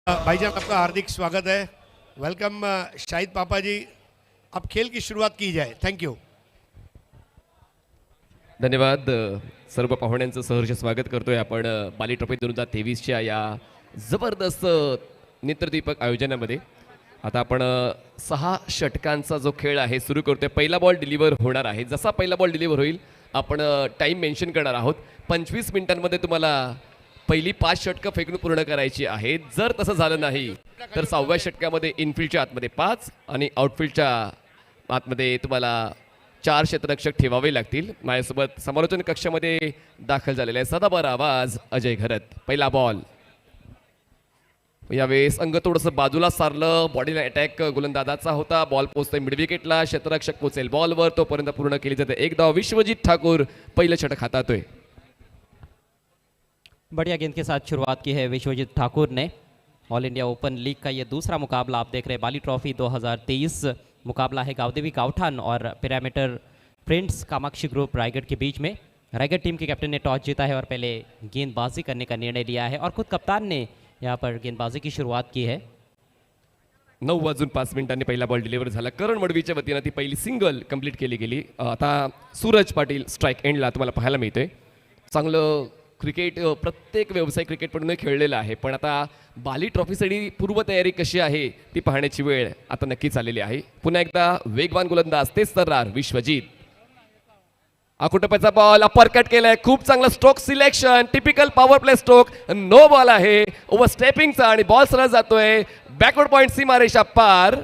भाईजान आपका हार्दिक स्वागत है। वेलकम शाहिद पापा जी, अब खेल की शुरुआत की जाए। Thank you. धन्यवाद। सर्व पाहुण्यांचं सहर्ष स्वागत करतोय आपण बाली ट्रॉफी 2023च्या या जबरदस्त नेत्रदीपक आयोजनामध्ये। आता आपण 6 षटकांचा जो खेळ आहे सुरू करतोय। पहिला बॉल डिलिव्हर होणार आहे। जसा पहिला बॉल डिलिव्हर होईल आपण टाइम मेन्शन करणार आहोत। 25 मिनिटांमध्ये तुम्हाला पहिली 5 षटकं फेकून पूर्ण करायची आहेत। जर तसं झालं नाही तर 6व्या षटकामध्ये इनफील्डच्या आतमध्ये 5 आणि आउटफील्डच्या आतमध्ये तुम्हाला 4 क्षेत्ररक्षक ठेवावे लागतील। माझ्यासोबत समालोचन कक्षामध्ये दाखल झालेला आहे सदाबर आवाज अजय घरत। पहिला बॉल यावेळेस अंग थोडंसं बाजूला सारलं, बॉडीला अटॅक गोलंदाजाचा होता। बॉल पोहोचतोय मिड विकेटला, क्षेत्ररक्षक पोहोचेल बॉलवर, तोपर्यंत पूर्ण केली जाते एक धाव। विश्वजीत ठाकुर पहिलं षटक हातातोय। बढ़िया गेंद के साथ शुरुआत की है विश्वजीत ठाकुर ने। ऑल इंडिया ओपन लीग का ये दूसरा मुकाबला आप देख रहे हैं। बाली ट्रॉफी 2023 मुकाबला है गावदेवी गावठान और पिरामिटर फ्रेंड्स कामाक्षी ग्रुप रायगढ़ के बीच में। रायगढ़ टीम के कैप्टन ने टॉस जीता है और पहले गेंदबाजी करने का निर्णय लिया है और खुद कप्तान ने यहाँ पर गेंदबाजी की शुरुआत की है। 9:05 पहिला बॉल डिलिव्हर झाला। करण मडवीच्या वतीनं ती पहिली सिंगल कंप्लीट केली गेली। आता सूरज पाटील स्ट्राइक एंडला तुम्हाला पाहायला मिळते। चांगलं क्रिकेट प्रत्येक व्यावसायिक क्रिकेटपटून खेळलेलं आहे, पण आता बाली ट्रॉफीसाठी पूर्वतयारी कशी आहे ती पाहण्याची वेळ आता नक्कीच आलेली आहे। पुन्हा एकदा वेगवान गोलंदाज तेच तर्रार विश्वजीत। आकुटप्याचा बॉल अपरकट केलाय, खूप चांगला stroke selection, typical power play stroke. No ball आहे ओव्हर स्टेपिंगचा आणि बॉल सरळ जातोय बॅकवर्ड पॉइंट सीमारेषा पार।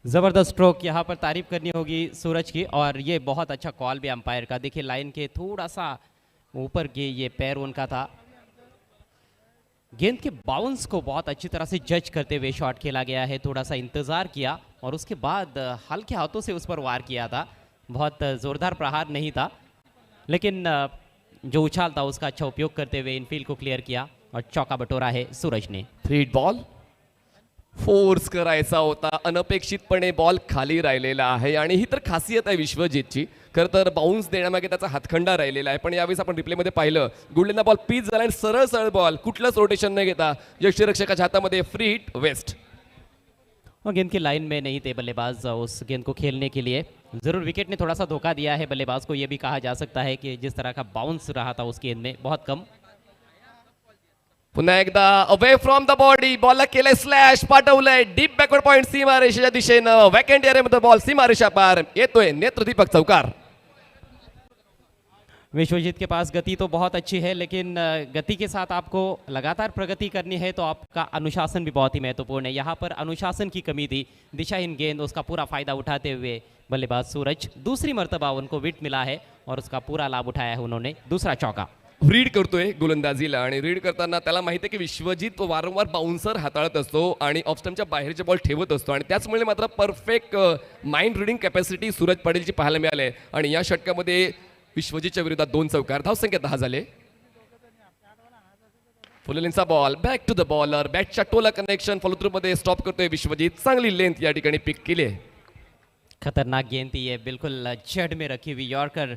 ज़बरदस्त स्ट्रोक, यहाँ पर तारीफ करनी होगी सूरज की। और ये बहुत अच्छा कॉल भी अंपायर का। देखिए लाइन के थोड़ा सा ऊपर के ये पैर उनका था। गेंद के बाउंस को बहुत अच्छी तरह से जज करते हुए शॉट खेला गया है। थोड़ा सा इंतज़ार किया और उसके बाद हल्के हाथों से उस पर वार किया था। बहुत ज़ोरदार प्रहार नहीं था, लेकिन जो उछाल था उसका अच्छा उपयोग करते हुए इनफील्ड को क्लियर किया और चौका बटोरा है सूरज ने। 3 बॉल फोर्स करायचा होता, अनपेक्षितपणे बॉल खाली राहिलेला आहे आणि ही तर खासियत आहे विश्वजीतची। खरं तर बाउन्स देण्यामागे त्याचा हातखंडा राहिलेला आहे, पण यावेळेस आपण रिप्लेमध्ये पाहिलं गुडलेला बॉल पीच झाला आणि सरळ सरळ बॉल कुठलंच रोटेशन न घेता यष्टिरक्षकाच्या हातामध्ये फ्री हिट वेस्ट। और गेंद की लाइन में नहीं थे बल्लेबाज उस गेंद को खेलने के लिए। ज़रूर विकेट ने थोड़ा सा धोखा दिया है बल्लेबाज को, ये भी कहा जा सकता है कि जिस तरह का बाउंस रहा था उस गेंद में बहुत कम। पुन्हा एकदा अवे फ्रॉम द बॉडी, बॉलला केलंय स्लॅश, पाठवलंय डीप बॅकवर्ड पॉइंट सीमारेषेच्या दिशेनं। वॅकंट एरियामध्ये बॉल सीमारेषा पार येतोय नेत्रदीपक चौकार। विश्वजीत के पास गति तो बहुत अच्छी है, लेकिन गति के साथ आपको लगातार प्रगति करनी है तो आपका अनुशासन भी बहुत ही महत्वपूर्ण है। यहाँ पर अनुशासन की कमी थी। दिशाहीन गेंद, उसका पूरा फायदा उठाते हुए बल्लेबाज सूरज दूसरी मर्तबा उनको विट मिला है और उसका पूरा लाभ उठाया है उन्होंने। दूसरा चौका रीड करतोय गोलंदाजीला आणि रीड करताना त्याला माहिती आहे की विश्वजीत वारंवार बाउन्सर हाताळत असतो आणि ऑफ स्टंपच्या बाहेरचे बॉल ठेवत असतो आणि त्याचमुळे मात्र परफेक्ट माइंड रीडिंग कॅपॅसिटी सूरज पाटीलची पाहायला मिळाली आणि या षटकामध्ये विश्वजीतच्या विरोधात 2 चौकार। धावसंख्या 10 झाले। फुललेनचा ball back to the bowler, बॅटच्या टोला कनेक्शन फॉलोथ्रू मध्ये स्टॉप करतोय विश्वजीत। चांगली लेंथ या ठिकाणी पिक केली आहे। खतरनाक गेंद थी ये, बिल्कुल जड़ में रखी हुई यॉर्कर।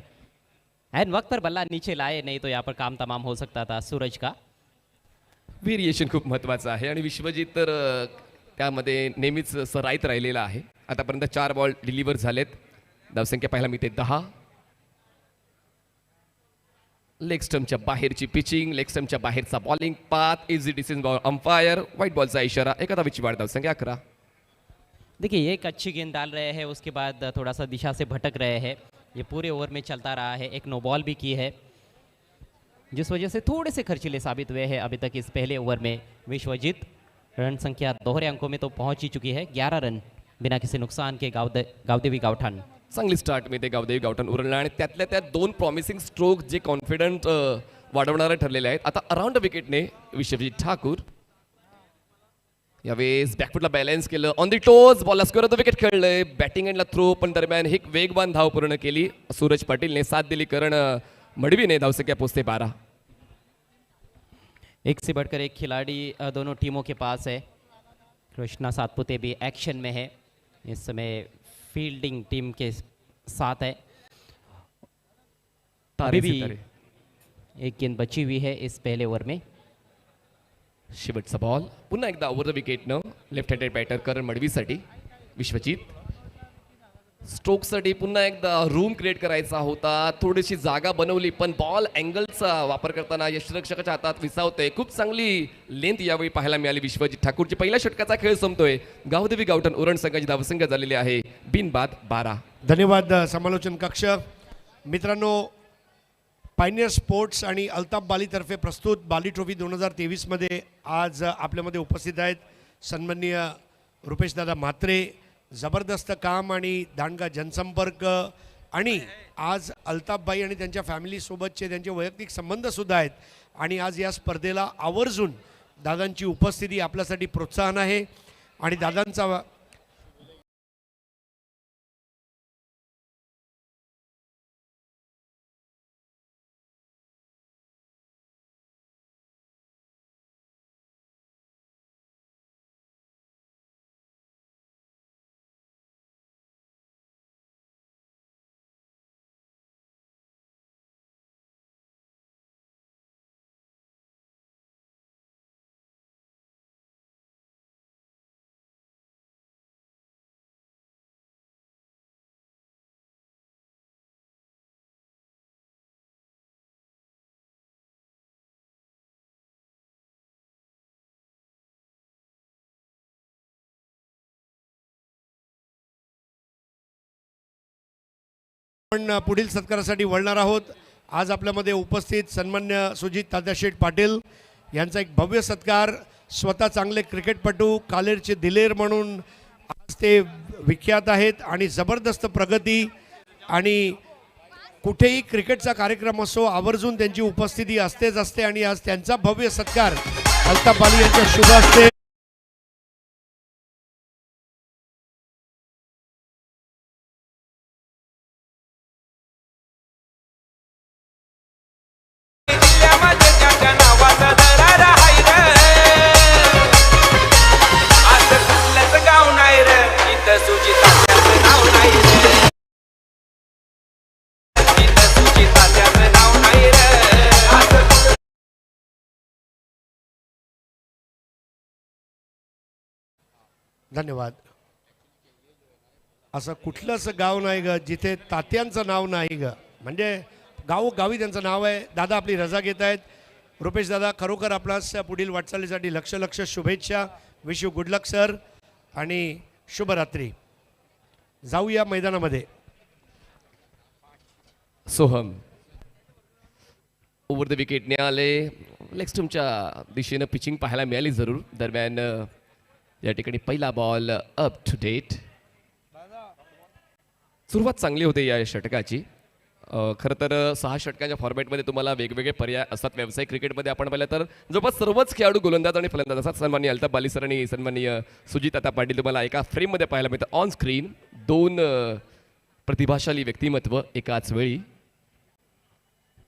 एंड वक्त पर बल्ला नीचे लाए, नहीं तो यहाँ पर काम तमाम हो सकता था सूरज का। व्हेरिएशन खूप महत्त्वाचं आहे आणि विश्वजीत तर त्यामध्ये नेहमीच सराईत राहिलेला आहे। आतापर्यंत 4 बॉल डिलिव्हर झालेत। धावसंख्या पाहायला मिळते 10। लेग स्टंपच्या बाहेरची पिचिंग, लेग स्टंपच्या बाहेरचा bowling path, easy decision ball umpire, white बॉलचा इशारा। एका धावेची वाढ, धावसंख्या 11। देखिए एक अच्छी गेंद डाल रहे हैं, उसके बाद थोड़ा सा दिशा से भटक रहे हैं। ये पूरे ओवर में चलता रहा है। एक नो बॉल भी की है, जिस वजह से थोड़े से खर्चीले साबित हुए हैं अभी तक इस पहले ओवर में। विश्वजीत रन संख्या दोहरे अंकों में तो पहुंच ही चुकी है। 11 रन बिना किसी नुकसान के गावदेवी गावठान। चांगली स्टार्ट मिळते गावदेवी गावठाण उरळला आणि त्यातल्या त्यात 2 प्रॉमिसिंग स्ट्रोक जे कॉन्फिडंट वाढवणारे ठरलेले आहेत। आता अराउंड विकेटने विश्वजीत ठाकूर यावेळेस बॅकफुटला बॅलन्स केलं, ऑन दी टोज बॉलला स्क्वेअर ऑफ द विकेट खेळलंय, बॅटिंग एंडला थ्रो, पण दरम्यान एक वेगवान धाव पूर्ण केली सूरज पाटीलने, साथ दिली करण मडवीने। धावसंख्या पोहोचते 12। एक से बढ़कर एक खिलाड़ी दोनों टीमों के पास है। कृष्णा सातपुते भी एक्शन में है, इस समय फील्डिंग टीम के साथ है। अभी भी एक गेंद बची हुई है इस पहले ओवर में। शेवटचा बॉल पुन्हा एकदा ओव्हर द विकेटनं लेफ्ट हँडेड बॅटर करण मडवीसाठी. विश्वजित स्ट्रोकसाठी पुन्हा एकदा रूम क्रिएट करायचा होता, थोडीशी जागा बनवली, पण बॉल अँगलचा वापर करताना यष्टिरक्षकाच्या हातात विसावतोय. खूप चांगली लेंथ यावेळी पाहायला मिळाली विश्वजित ठाकूरची. पहिल्या षटकाचा खेळ संपतोय. गावदेवी गावठण उरण संघाची धावसंख्या झालेली आहे बिनबाद 12. धन्यवाद समालोचन कक्ष. मित्रांनो, पायनियर स्पोर्ट्स आणि अल्ताफ बालीतर्फे प्रस्तुत बाली ट्रॉफी 2023मध्ये आज आपल्यामध्ये उपस्थित आहेत सन्माननीय रुपेशदादा म्हात्रे. जबरदस्त काम आणि दांडगा जनसंपर्क आणि आज अल्ताफबाई आणि त्यांच्या फॅमिलीसोबतचे त्यांचे वैयक्तिक संबंधसुद्धा आहेत आणि आज या स्पर्धेला आवर्जून दादांची उपस्थिती आपल्यासाठी प्रोत्साहन आहे. आणि दादांचा आपण पुढील सत्कारासाठी वळणार आहोत. आज आपल्यामध्ये उपस्थित सन्मान्य सुजित तात्याशेठ पाटील यांचा एक भव्य सत्कार. स्वतः चांगले क्रिकेटपटू, कालेरचे दिलेर म्हणून आज ते विख्यात आहेत आणि जबरदस्त प्रगती आणि कुठेही क्रिकेटचा कार्यक्रम असो आवर्जून त्यांची उपस्थिती असतेच असते आणि आज त्यांचा भव्य सत्कार अल्ताफ बाली यांच्या शुभ हस्ते. धन्यवाद. असं कुठलंच गाव नाही ग जिथे तात्यांचं नाव नाही ग, म्हणजे गावोगावी त्यांचं नाव आहे. दादा आपली रजा घेत आहेत. रुपेश दादा, खरोखर आपणास पुढील वाटचालीसाठी लक्ष शुभेच्छा. Wish you good luck sir आणि शुभरात्री. जाऊया मैदानामध्ये. सोहम ओव्हर द विकेटने आले. लेग स्टंपच्या दिशेनं पिचिंग पाहायला मिळाली जरूर. दरम्यान या ठिकाणी पहिला बॉल अप टू डेट. सुरुवात चांगली होते या षटकाची. खरं तर 6 षटकांच्या फॉर्मॅटमध्ये तुम्हाला वेगवेगळे पर्याय असतात. व्यावसायिक क्रिकेटमध्ये आपण पाहिलं तर जवळपास सर्वच खेळाडू गोलंदाज आणि फलंदाज असतात. सन्माननीय अल्ताफ बाली सर आणि सन्माननीय सुजित आता पाटील तुम्हाला एका फ्रेममध्ये पाहायला मिळतं. ऑन स्क्रीन 2 प्रतिभाशाली व्यक्तिमत्व एकाच वेळी.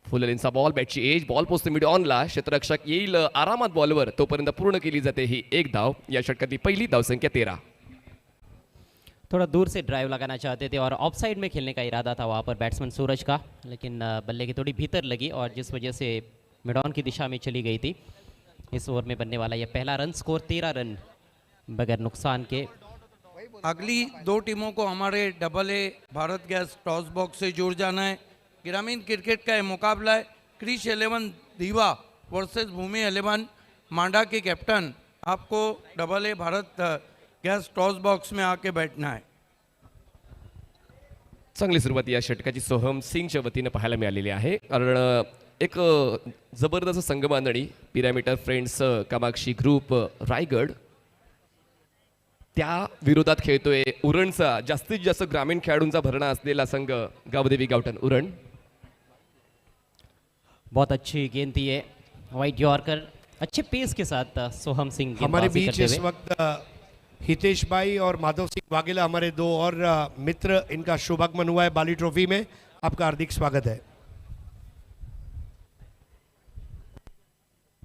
फुललेनचा बॉल, बॅटची एज, बॉल पोचते मिड ऑनला. क्षेत्ररक्षक येईल आरामात बॉलवर, तोपर्यंत पूर्ण केली जाते ही एक धाव. या षटकातली पहिली धावसंख्या 13. थोड़ा दूर से ड्राइव लगाना चाहते थे और ऑफ साइड में खेलने का इरादा था वहाँ पर बैट्समैन सूरज का, लेकिन बल्ले की थोड़ी भीतर लगी और जिस वजह से मिड ऑन की दिशा में चली गई थी. इस ओवर में बनने वाला यह पहला रन. स्कोर 13 रन बगैर नुकसान के. अगली 2 टीमों को हमारे AA Bharat gas toss box से जुड़ जाना है. ग्रामीण क्रिकेट का यह मुकाबला है. क्रिश 11 दीवा वर्सेस भूमि 11 मांडा के कैप्टन. आपको AA Bharat gas toss box में आके बैठना है. चांगली सुरुवात या षटकाची सोहम सिंगच्या वतीनं पाहायला मिळालेली आहे. कारण एक जबरदस्त संघबांधणी पिरॅमिटर फ्रेंड्स कामाक्षी ग्रुप रायगड त्या विरोधात खेळतोय उरणचा जास्तीत जास्त ग्रामीण खेळाडूंचा भरणा असलेला संघ गावदेवी गावठण उरण. बहुत अच्छी गेंद थी है, वाइड यॉर्कर, अच्छे पेस के साथ सोहम सिंह हमारे गेंदबाजी बीच करते इस हुए. वक्त हितेश भाई और माधव सिंह वाघेला हमारे 2 और मित्र, इनका शुभागमन हुआ है बाली ट्रॉफी में. आपका हार्दिक स्वागत है.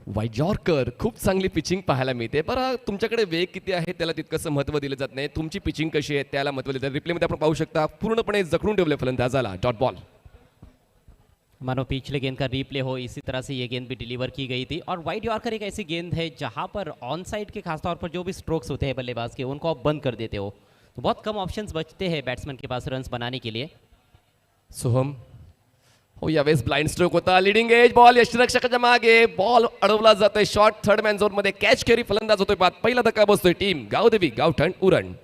वाईड यॉर्कर खूप चांगली पिचिंग पाहायला मिळते. बरं तुमच्याकडे वेग किती आहे त्याला तितकंसं महत्त्व दिलं जात नाही. तुमची पिचिंग कशी आहे त्याला महत्त्व दिलं जातं. रिप्लेमध्ये आपण पाहू शकता पूर्णपणे जखडून ठेवले फलंदाजाला. Dot ball. मानो पिछले गेंद का रीप्ले हो, इसी तरह से ये गेंद भी डिलीवर की गई थी। और वाइड यॉर्कर एक ऐसी गेंद है जहां पर ऑन साइड के खासतौर पर जो भी स्ट्रोक्स होते हैं बल्लेबाज के, उनको आप बंद कर देते हो, तो बहुत कम ऑप्शंस बचते हैं बैट्समैन के पास रन्स बनाने के लिए। सोहम हो यावेळेस ब्लाइंड स्ट्रोक होता, लिडिंग एज बॉल यष्टिरक्षकाच्या मागे, बॉल अडवला जातोय शॉर्ट थर्ड मॅन झोन मध्ये, कॅच करी फलंदाज होतोय बाद, पहिला धक्का बसतोय टीम गावदेवी गावठण उरण।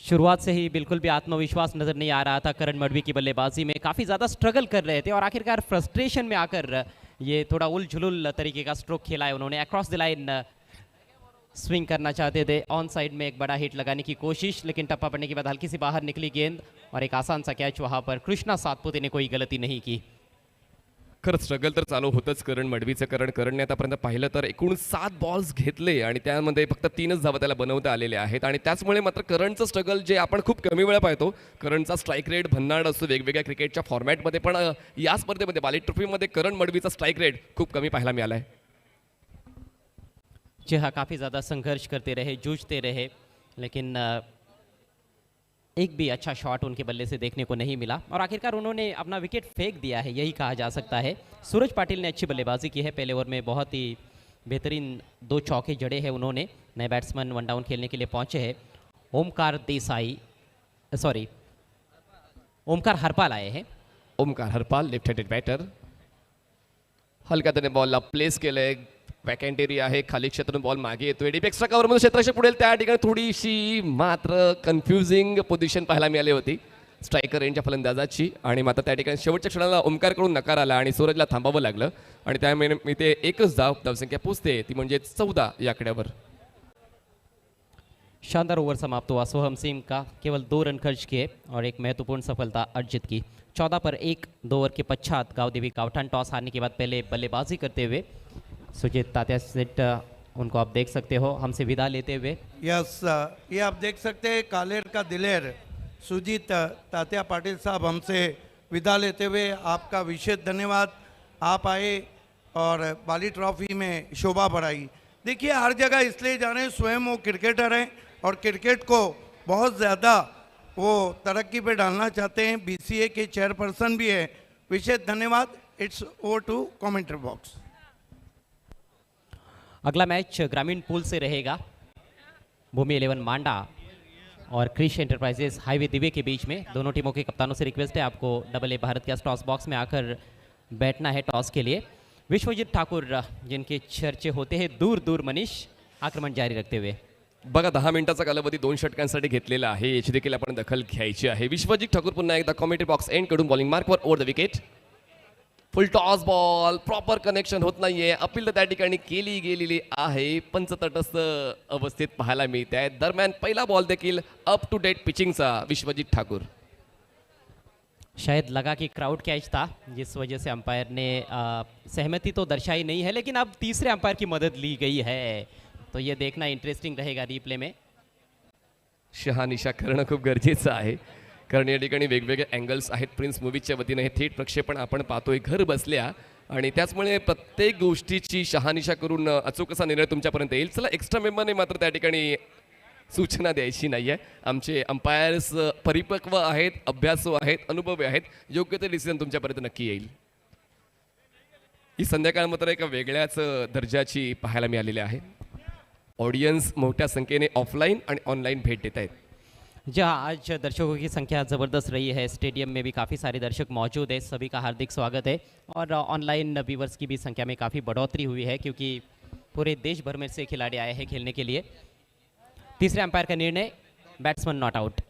शुरुआत से ही बिल्कुल भी आत्मविश्वास नजर नहीं आ रहा था करण मडवी की बल्लेबाजी में, काफ़ी ज़्यादा स्ट्रगल कर रहे थे और आखिरकार फ्रस्ट्रेशन में आकर ये थोड़ा उलझुल तरीके का स्ट्रोक खेला है उन्होंने। अक्रॉस द लाइन स्विंग करना चाहते थे, ऑन साइड में एक बड़ा हिट लगाने की कोशिश, लेकिन टप्पा पड़ने के बाद हल्की सी बाहर निकली गेंद और एक आसान सा कैच वहां पर। कृष्णा सातपुते ने कोई गलती नहीं की। खरंच स्ट्रगल तर चालू होतच करण मडवीचं, कारण करणने आतापर्यंत पाहिलं तर एकूण 7 बॉल्स घेतले आणि त्यामध्ये फक्त 3च धावा त्याला बनवता आलेले आहेत आणि त्याचमुळे मात्र करणचं स्ट्रगल जे आपण खूप कमी वेळा पाहतो, करणचा स्ट्राईक रेट भन्नाट असतो वेगवेगळ्या क्रिकेटच्या फॉर्मॅटमध्ये, पण या स्पर्धेमध्ये बाली ट्रॉफीमध्ये करण मडवीचा स्ट्राईक रेट खूप कमी पाहायला मिळाला आहे। जी हाँ, काफ़ी ज़्यादा संघर्ष करते रहे, जूझते रहे, लेकिन एक भी अच्छा शॉट उनके बल्ले से देखने को नहीं मिला और आखिरकार उन्होंने अपना विकेट फेंक दिया है, यही कहा जा सकता है। सूरज पाटिल ने अच्छी बल्लेबाजी की है, पहले ओवर में बहुत ही बेहतरीन 2 चौके जड़े हैं उन्होंने। नए बैट्समैन वन डाउन खेलने के लिए पहुंचे हैं। ओमकार हरपाल आए हैं। Omkar Harpal left handed batter, हलक्या त्याने बॉलला प्लेस केलंय, वॅकंट एरिया आहे, खाली क्षेत्रातून बॉल मागे येतोय, डीप एक्स्ट्रा कव्हरमध्ये क्षेत्राच्या पुढे त्या ठिकाणी थोडीशी मात्र कन्फ्युजिंग पोझिशन पाहायला मिळाली होती स्ट्रायकर रेंजच्या फलंदाजाची आणि मात्र त्या ठिकाणी शेवटच्या क्षणाला ओमकारकडून नकार आला आणि सूरजला थांबावं लागलं आणि त्यामुळे मी ते एकच धावसंख्या पोचते ती म्हणजे 14 या आकड्यावर। शानदार ओवर समाप्त हुआ, सोहम सिंह का केवल 2 रन खर्च किए और एक महत्वपूर्ण सफलता अर्जित की। 14 पर 1 2 ओवर के पश्चात गावदेवी गावठाण टॉस हारने के बाद पहले बल्लेबाजी करते हुए सुजीत तात्या सेठ, उनको आप देख सकते हो हमसे विदा लेते हुए। यस, ये आप देख सकते हैं कालेर का दिलेर सुजीत तात्या पाटिल साहब हमसे विदा लेते हुए। आपका विशेष धन्यवाद, आप आए और बाली ट्रॉफी में शोभा बढ़ाई। देखिए हर जगह इसलिए जा रहे हैं, स्वयं वो क्रिकेटर हैं और क्रिकेट को बहुत ज़्यादा वो तरक्की पे डालना चाहते हैं, BCA के चेयरपर्सन भी है। विशेष धन्यवाद। It's over to commentary box. अगला मैच ग्रामीण पूल से रहेगा, भूमि 11 मांडा और क्रिश एंटरप्राइजेस हाईवे दिवे के बीच में। दोनों टीमों के कप्तानों से रिक्वेस्ट है आपको AA Bharat gas toss box में आकर बैठना है टॉस के लिए। विश्वजीत ठाकुर जिनके चर्चे होते हैं दूर दूर, मनीष आक्रमण जारी रखते हुए। बघा 10 मिनिटाचा कालावधी 2 षटकांसाठी घेतलेला आहे, याची देखील आपण दखल घ्यायची आहे। विश्वजीत ठाकूर पुन्हा एकदा कॉमेंट्री बॉक्स एंड कडून बॉलिंग मार्कवर over the wicket, full toss ball, proper connection होत नाहीये, अपील त्या ठिकाणी केली गेलेली आहे, पंच तटस्थ अवस्थेत पाहायला मिळते आहे। दरम्यान पहिला बॉल देखील अप टू डेट पिचिंगचा विश्वजीत ठाकूर। शायद लगा कि क्राउड कैच था, जिस वजह से अंपायर ने सहमति तो दर्शाई नहीं है, लेकिन अब तीसरे अंपायर की मदद ली गई है, तो ये देखना इंटरेस्टिंग रहेगा रिप्ले में। शहानिशा करणं खूप गरजेचं आहे, कारण या ठिकाणी वेगवेगळे अँगल्स आहेत। प्रिन्स मूवीजच्या वतीने हे थेट प्रक्षेपण आपण पाहतोय घर बसल्या आणि त्याचमुळे प्रत्येक गोष्टीची शहानिशा करून अचूक असा निर्णय तुमच्यापर्यंत येईल। चला, एक्स्ट्रा मेंबरने मात्र त्या ठिकाणी सूचना द्यायची नाही आहे। आमचे अंपायर्स परिपक्व आहेत, अभ्यासू आहेत, अनुभवी आहेत, योग्य ते डिसिजन तुमच्यापर्यंत नक्की येईल। ही संध्याकाळ मात्र एका वेगळ्याच दर्जाची पाहायला मिळालेली आहे। ऑडियन्स मोठ्या संख्येने ऑफलाइन आणि ऑनलाइन भेट देत आहेत। जहाँ आज दर्शकों की संख्या ज़बरदस्त रही है, स्टेडियम में भी काफ़ी सारे दर्शक मौजूद है, सभी का हार्दिक स्वागत है। और ऑनलाइन व्यूवर्स की भी संख्या में काफ़ी बढ़ोतरी हुई है, क्योंकि पूरे देश भर में से खिलाड़ी आए हैं खेलने के लिए। तीसरे अंपायर का निर्णय, बैट्समैन नॉट आउट।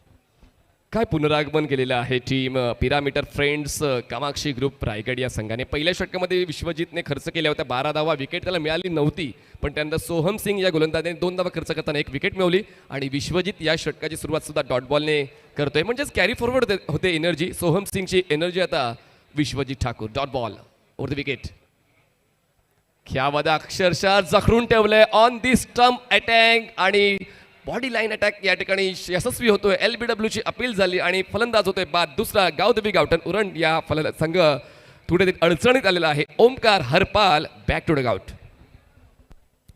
काय पुनरागमन केलेलं आहे team pyramid friends Kamakshi group Raigad या संघाने। पहिल्या षटकामध्ये विश्वजीतने खर्च केल्या होत्या 12 धावा, विकेट त्याला मिळाली नव्हती, पण त्यानंतर सोहम सिंग या गोलंदाजाने 2 धावा खर्च करताना 1 विकेट मिळवली आणि विश्वजीत या षटकाची सुरुवात सुद्धा डॉट बॉलने करतोय, म्हणजेच कॅरी फॉरवर्ड होते एनर्जी। सोहम सिंगची एनर्जी आता Vishwajeet Thakur, dot ball over the wicket. ख्यामध्ये अक्षरशः जखडून ठेवलंय ऑन दी स्टंप अटॅक आणि बॉडी लाईन अटॅक या ठिकाणी यशस्वी होतोय। LBW ची अपील झाली आणि फलंदाज होतोय बाद दुसरा गावदेवी गावठण उरण। या संघ थोडे अडचणीत आलेला आहे। Omkar Harpal back to the गाउट।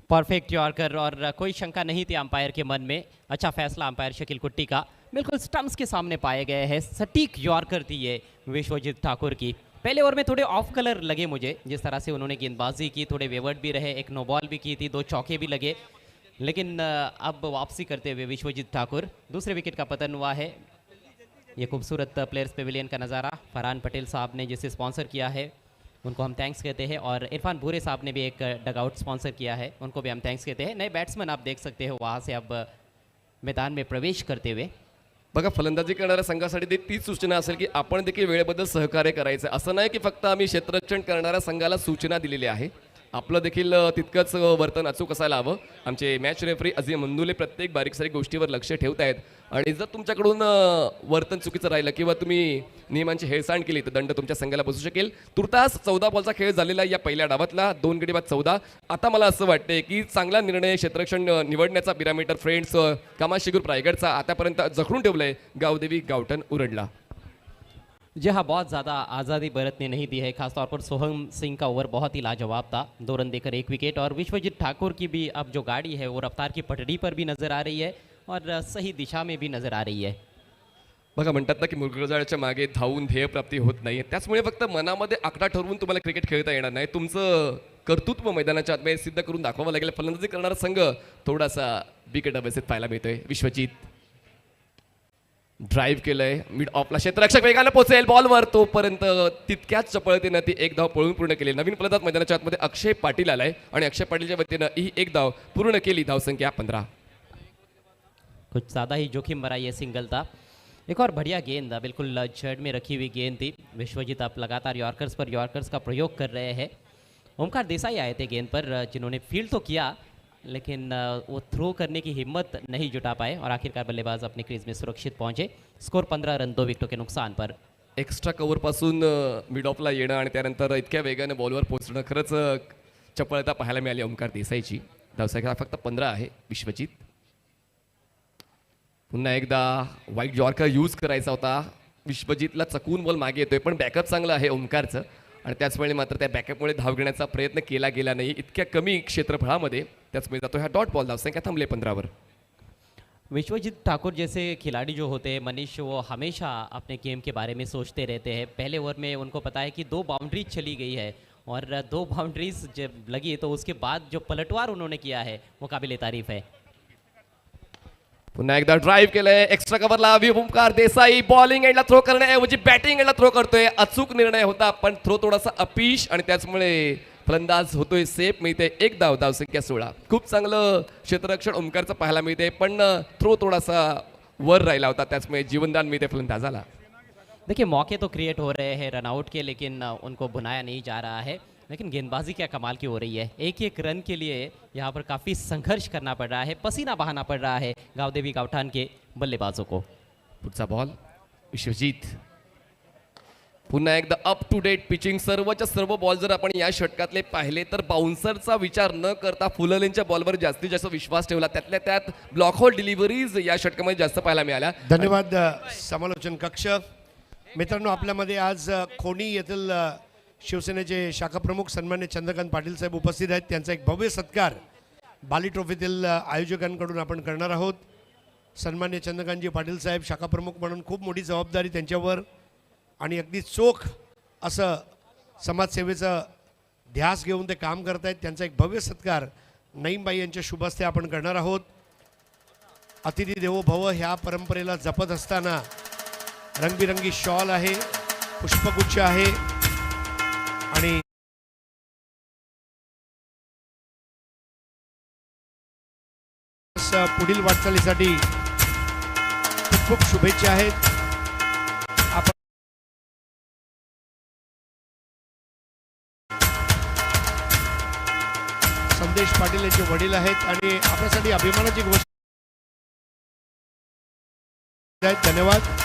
परफेक्ट यॉर्कर और कोई शंका नहीं थी अंपायर के मन में। अच्छा फैसला अंपायर शकील कुट्टी का, बिल्कुल स्टंप्स के सामने पाए गए हैं, सटीक यॉर्कर थी ये विश्वजीत ठाकुर की। पहले ओवर में थोड़े ऑफ कलर लगे मुझे, जिस तरह से उन्होंने गेंदबाजी की, थोड़े वेवर्ड भी रहे, एक नो बॉल भी की थी, 2 चौके भी लगे, लेकिन अब वापसी करते हुए विश्वजीत ठाकुर, दूसरे विकेट का पतन हुआ है। ये खूबसूरत प्लेयर्स पेविलियन का नज़ारा फरहान पटेल साहब ने जिसे स्पॉन्सर किया है उनको हम थैंक्स कहते हैं, और इरफान भूरे साहब ने भी एक डगआउट स्पॉन्सर किया है, उनको भी हम थैंक्स कहते हैं। नए बैट्समैन आप देख सकते हो वहाँ से अब मैदान में प्रवेश करते हुए। बघा, फलंदाजी करणाऱ्या संघासाठी तीच सूचना असेल की आपण देखील वेळेबद्दल सहकार्य करायचं. असं नाही की फक्त आम्ही क्षेत्ररक्षण करणाऱ्या संघाला सूचना दिलेल्या आहे, आपलं देखील तितकंच वर्तन अचूक असायला हवं. आमचे मॅच रेफरी अझीम मंदुले प्रत्येक बारीकसारीक गोष्टीवर लक्ष ठेवत आहेत, आणि जर तुमच्याकडून वर्तन चुकीचं राहिलं किंवा तुम्ही नियमांची हेळसांड केली तर दंड तुमच्या संघाला बसू शकेल. तुर्तास 14 बॉलचा खेळ झालेला या पहिल्या डावातला, 2 गडी बाद 14. आता मला असं वाटतंय की चांगला निर्णय क्षेत्ररक्षण निवडण्याचा पिरामीटर फ्रेंड्स कामाशिगुर रायगडचा आतापर्यंत जखडून ठेवलंय गावदेवी गावठण उरडला. जी हाँ, बहुत ज़्यादा आज़ादी बरतने नहीं दी है, खासतौर पर सोहम सिंह का ओवर बहुत ही लाजवाब था, 2 रन देकर 1 विकेट, और विश्वजीत ठाकुर की भी अब जो गाड़ी है वो रफ्तार की पटड़ी पर भी नज़र आ रही है और सही दिशा में भी नज़र आ रही है. बघा, म्हणतात ना की मुरगळजाळच्या मागे धावून ध्येयप्राप्ती होत नाही, त्याचमुळे फक्त मनामध्ये आकडा ठरवून तुम्हाला क्रिकेट खेळता येणार नाही, तुमचं कर्तृत्व मैदानाच्या आतमध्ये सिद्ध करून दाखवावं लागेल. फलंदाजी करणारा संघ थोडासा बिकट अवस्थेत पाहायला मिळतोय. विश्वजीत ड्राईव्ह केलंय, मिड ऑफला क्षेत्ररक्षक वेगाने पोहोचेल बॉलवर, तोपर्यंत तितक्याच चपळतेनं ती 1 धाव पळून पूर्ण केली. नवीन फलंदाज मैदानाच्या आतमध्ये अक्षय पाटील आलाय आणि अक्षय पाटीलच्या वतीनं ही 1 धाव पूर्ण केली. धावसंख्या 15. कुछ ज़्यादा ही जोखिम भरा ये सिंगल था. एक और बढ़िया गेंद, बिल्कुल जड़ में रखी हुई गेंद थी. विश्वजीत अब लगातार यॉर्कर्स पर यॉर्कर्स का प्रयोग कर रहे हैं. ओमकार देसाई आए थे गेंद पर, जिन्होंने फील्ड तो किया लेकिन वो थ्रो करने की हिम्मत नहीं जुटा पाए और आखिरकार बल्लेबाज अपने क्रीज में सुरक्षित पहुंचे. स्कोर 15 रन 2 विकेटों के नुकसान पर. एक्स्ट्रा कव्हरपासून मिड ऑफला येणं आणि त्यानंतर इतक्या वेगाने बॉलवर पोहोचणं खरंच चपळता पाहायला मिळाली ओमकार देसाईची. धावसंख्या फक्त 15 आहे. विश्वजीत पुन्हा एकदा वाईट यॉर्कर यूज करायचा होता, विश्वजीतला चकवून बॉल मागे येतोय, पण बॅकअप चांगलं आहे ओमकारचं, आणि त्याचवेळी मात्र त्या बॅकअपमुळे धाव घेण्याचा प्रयत्न केला गेला नाही इतक्या कमी क्षेत्रफळामध्ये. त्याचमुळे जातो हा डॉट बॉल. धावसंख्या थांबले 15 वर. विश्वजीत ठाकुर जैसे खिलाड़ी जो होते हैं मनीष, वो हमेशा अपने गेम के बारे में सोचते रहते हैं. पहले ओवर में उनको पता है कि 2 बाउंड्रीज चली गई है और 2 बाउंड्रीज जब लगी तो उसके बाद जो पलटवार उन्होंने किया है वो काबिल तारीफ है. पुन्हा एकदा ड्राईव्ह केलंय, एक्स्ट्रा कव्हरला ओमकार देसाई बॉलिंग एंडला थ्रो करण्याऐवजी बॅटिंग एंडला थ्रो करतोय. अचूक निर्णय होता, पण थ्रो थोडासा अपीश, आणि त्याचमुळे फलंदाज होतोय सेफ. मिळते 1 धाव. धावसंख्या 16. खूप चांगलं क्षेत्ररक्षण ओमकारचं पाहायला मिळते, पण थ्रो थोडासा वर राहिला होता, त्याचमुळे जीवनदान मिळते फलंदाजाला. देखिए, मौके तो क्रिएट हो रहे हैं रनआउट के, लेकिन उनको भुनाया नहीं जा रहा है. लेकिन गेंदबाजी क्या कमाल की हो रही है. एक रन के लिए यहाँ पर काफ़ी संघर्ष करना पड़ रहा है, पसीना बहाना पड़ रहा है गावदेवी गावठाण के बल्लेबाजों को. पुढचा बॉल. विश्वजीत पुन्हा एकदा अप टू डेट पिचिंग. सर्वच्या सर्व बॉल जर आपण या षटकातले पाहिले तर बाउन्सरचा विचार न करता फुललेंच्या बॉलवर जास्तीत जास्त विश्वास ठेवला, त्यातल्या त्यात ब्लॉक होल डिलिव्हरीज या षटकामध्ये जास्त पाहायला मिळाल्या. धन्यवाद समालोचन कक्ष. मित्रांनो, आपल्यामध्ये आज खोनी येथील शिवसेनेचे शाखा प्रमुख सन्मान्य चंद्रकांत पाटील साहेब उपस्थित आहेत. त्यांचा एक भव्य सत्कार बाली ट्रॉफीतील आयोजकांकडून आपण करणार आहोत. सन्मान्य चंद्रकांतजी पाटील साहेब शाखा प्रमुख म्हणून खूप मोठी जबाबदारी त्यांच्यावर, आणि अगदी चोख असं समाजसेवेचं ध्यास घेऊन ते काम करत आहेत. त्यांचा एक भव्य सत्कार नईमबाई यांच्या शुभ हस्ते आपण करणार आहोत. अतिथी देवो भव ह्या परंपरेला जपत असताना रंगबिरंगी शॉल आहे, पुष्पगुच्छ आहे, आणि पुढील वाटचालीसाठी खूप खूप शुभेच्छा आहेत. संदेश पाटील यांचे वडील आहेत आणि आपल्यासाठी अभिमानाची गोष्ट आहे. धन्यवाद.